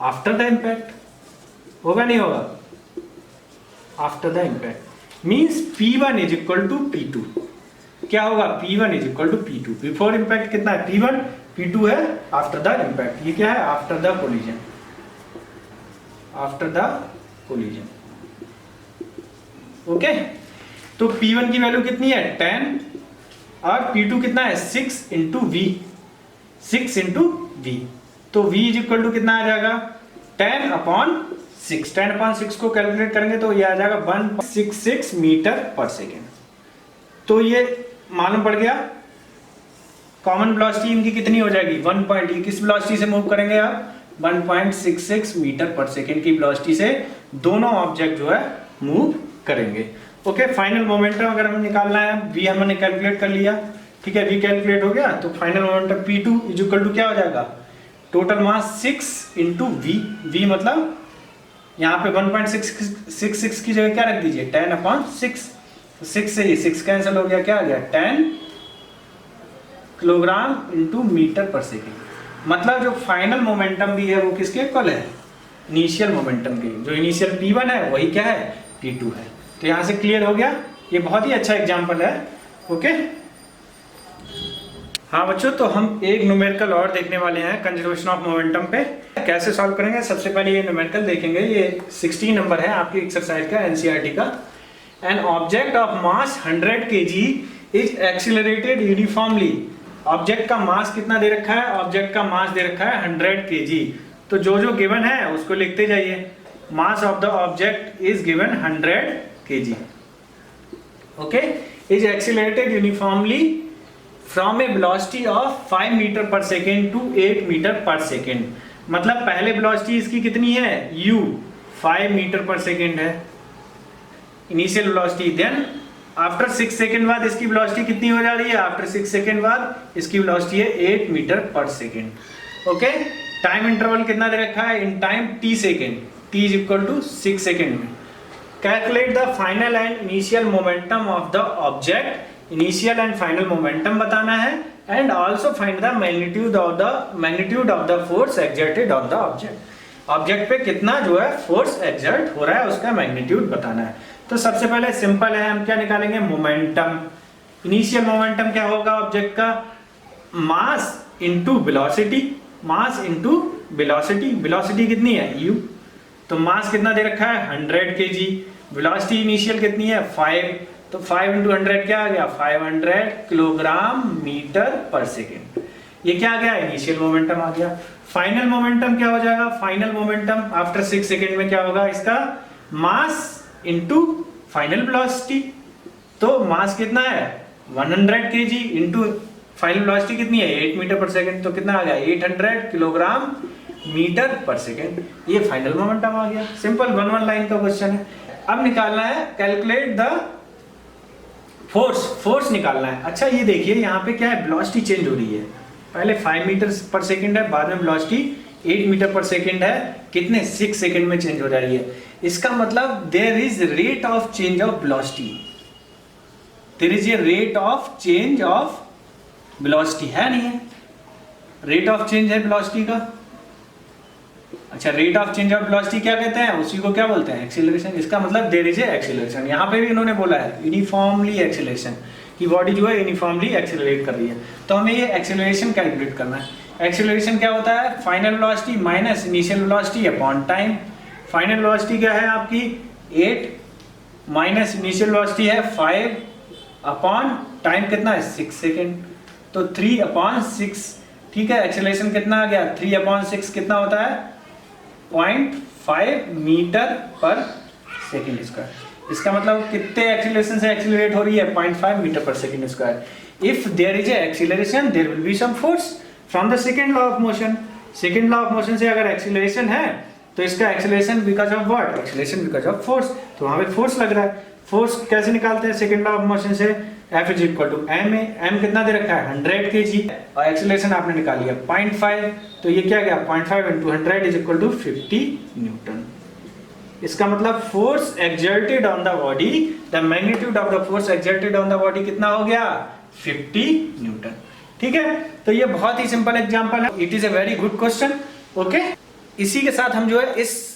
after the impact, होगा नहीं होगा, after the impact means P1 is equal to P2, क्या होगा, P1 is equal to P2, before impact कितना है P1, P2 है after the impact, ये क्या है after the collision, after the collision, okay. तो P1 की वैल्यू कितनी है 10 और P2 कितना है 6 इंटू वी, 6 इंटू वी, तो V इज इक्वल टू कितना आ जाएगा 10 अपॉन 6, 10 अपॉन 6 को कैलकुलेट करेंगे तो ये आ जाएगा 166 मीटर पर सेकेंड। तो ये मालूम पड़ गया कॉमन वेलोसिटी इनकी कितनी हो जाएगी 1 पॉइंट, ये किस वेलोसिटी से मूव करेंगे आप 1.66 मीटर पर सेकेंड की वेलोसिटी से दोनों ऑब्जेक्ट जो है मूव करेंगे। ओके, फाइनल मोमेंटम अगर हमें निकालना है, v हमने कैलकुलेट कर लिया, ठीक है, v कैलकुलेट हो गया, तो final momentum P2 is equal to क्या हो जाएगा, total mass 6 into V, v मतलब यहाँ पे 1.66 की जगह क्या रख दीजिए 10 अपॉन 6, 6 से ये 6 कैंसिल हो गया, क्या आ गया 10 किलोग्राम इंटू मीटर पर सेकेंड, मतलब जो फाइनल मोमेंटम भी है वो किसके इक्वल है, इनिशियल मोमेंटम के, जो इनिशियल P1 है वही क्या है P2 है। तो यहां से क्लियर हो गया, ये बहुत ही अच्छा एग्जांपल है, ओके। हाँ बच्चों, तो हम एक न्यूमेरिकल और देखने वाले हैं कंजर्वेशन ऑफ मोमेंटम पे, कैसे सॉल्व करेंगे। सबसे पहले ये न्यूमेरिकल देखेंगे, ये 16 नंबर है आपकी एक्सरसाइज का एनसीईआरटी का। N object of mass 100 kg is accelerated uniformly, object का मास कितना दे रखा है, ऑब्जेक्ट का मास दे रखा है 100 kg, तो जो जो गिवन है उसको लिखते जाइए। मास of the object is given 100 kg, okay, is accelerated uniformly from a velocity of 5 meter per second to 8 meter per second, मतलब पहले वेलोसिटी इसकी कितनी है u 5 मीटर पर सेकेंड है initial velocity, then after 6 second बाद इसकी वेलोसिटी कितनी हो जा रही है, आफ्टर 6 सेकेंड बाद इसकी वेलोसिटी है 8 मीटर पर सेकेंड, ओके। टाइम इंटरवल कितना दे रखा है, in time t second, t is equal to 6 second में। Calculate the final and initial momentum of the object, initial and final momentum बताना है, and also find the magnitude of the force exerted on the object, object पे कितना जो है फोर्स एक्सर्ट हो रहा है उसका मैग्नीट्यूड बताना है। तो सबसे पहले सिंपल है, हम क्या निकालेंगे मोमेंटम, इनिशियल मोमेंटम क्या होगा ऑब्जेक्ट का, mass into velocity, mass into velocity, velocity कितनी है u, तो मास कितना दे रखा है 100 kg, वेलोसिटी इनिशियल कितनी है 5, तो 5 इंटू 100 क्या आ गया 500 किलोग्राम मीटर पर सेकेंड, ये क्या आ गया इनिशियल मोमेंटम आ गया। फाइनल मोमेंटम क्या हो जाएगा, फाइनल मोमेंटम आफ्टर 6 सेकेंड में क्या होगा इसका, मास इंटू फाइनल वेलोसिटी, तो मास कितना है 100 kg इंटू फाइनल वेलोसिटी कितनी है 8 मीटर पर सेकेंड, तो कितना आ गया 800 किलोग्राम मीटर पर सेकेंड, ये फाइनल मोमेंटम आ गया। सिंपल 1 लाइन का क्वेश्चन है। अब निकालना है कैलकुलेट द फोर्स, फोर्स निकालना है। अच्छा ये देखिए यहाँ पे क्या है, वेलोसिटी चेंज हो रही है, पहले 5 मीटर पर सेकेंड है, बाद में वेलोसिटी 8 मीटर पर सेकेंड है, कितने 6 सेकेंड में चेंज हो रही है। इसका मतलब there is rate of change of velocity, there is a rate of change of velocity, है नहीं है, रेट ऑफ चेंज है वेलोसिटी का। अच्छा rate of change of velocity क्या कहते हैं, उसी को क्या बोलते हैं एक्सीलरेशन, इसका मतलब देयर इज ए एक्सीलरेशन। यहाँ पे भी इन्होंने बोला है यूनिफॉर्मली एक्सीलरेशन, कि बॉडी जो है यूनिफॉर्मली एक्सीलरेट कर रही है, तो हमें ये एक्सीलरेशन कैलकुलेट करना है। एक्सीलरेशन क्या होता है, final velocity minus initial velocity upon time. Final velocity क्या है आपकी 8 माइनस इनिशियल वेलोसिटी है 5 अपॉन टाइम कितना है 6 सेकेंड, तो 3 अपॉन 6 ठीक है, एक्सेलरेशन कितना आ गया 3/6 कितना होता है 0.5 मीटर पर सेकेंड स्क्वायर। इसका मतलब कितने एक्सीलरेशन से एक्सीलरेट हो रही है 0.5 मीटर पर second square. If there is a acceleration there will be some force from the second law of motion. Second law of motion से अगर एक्सीलरेशन है तो इसका acceleration because of what, acceleration because of force. तो वहां पे फोर्स लग रहा है। फोर्स कैसे निकालते हैं सेकेंड लॉ ऑफ मोशन से, F is equal to M A, M कितना दे रखा है 100 kg और एक्सीलरेशन आपने निकाल लिया 0.5, तो ये क्या गया 0.5 into 100 is equal to 50 newton. इसका मतलब force exerted on the body, the magnitude of the force exerted on the body कितना हो गया 50 न्यूटन। ठीक है, तो ये बहुत ही सिंपल एग्जांपल है, it is a very good question. Okay, इसी के साथ हम जो है इस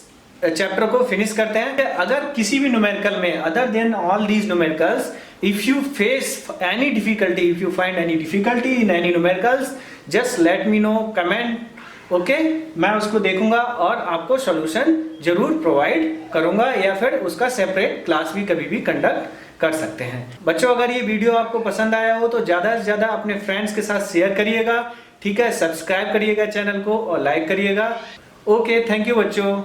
चैप्टर को फिनिश करते हैं। अगर किसी भी न्यूमेरिकल में other than all these numericals if you face any difficulty, if you find any difficulty in any numericals just let me know comment. Okay, मैं उसको देखूंगा और आपको सॉल्यूशन जरूर प्रोवाइड करूंगा या फिर उसका सेपरेट क्लास भी कभी भी कंडक्ट कर सकते हैं। बच्चों, अगर ये वीडियो आपको पसंद आया हो तो ज्यादा से ज्यादा अपने फ्रेंड्स के साथ शेयर करिएगा। ठीक है, सब्सक्राइब करिएगा चैनल को और लाइक करिएगा। ओके, थैंक यू बच्चों।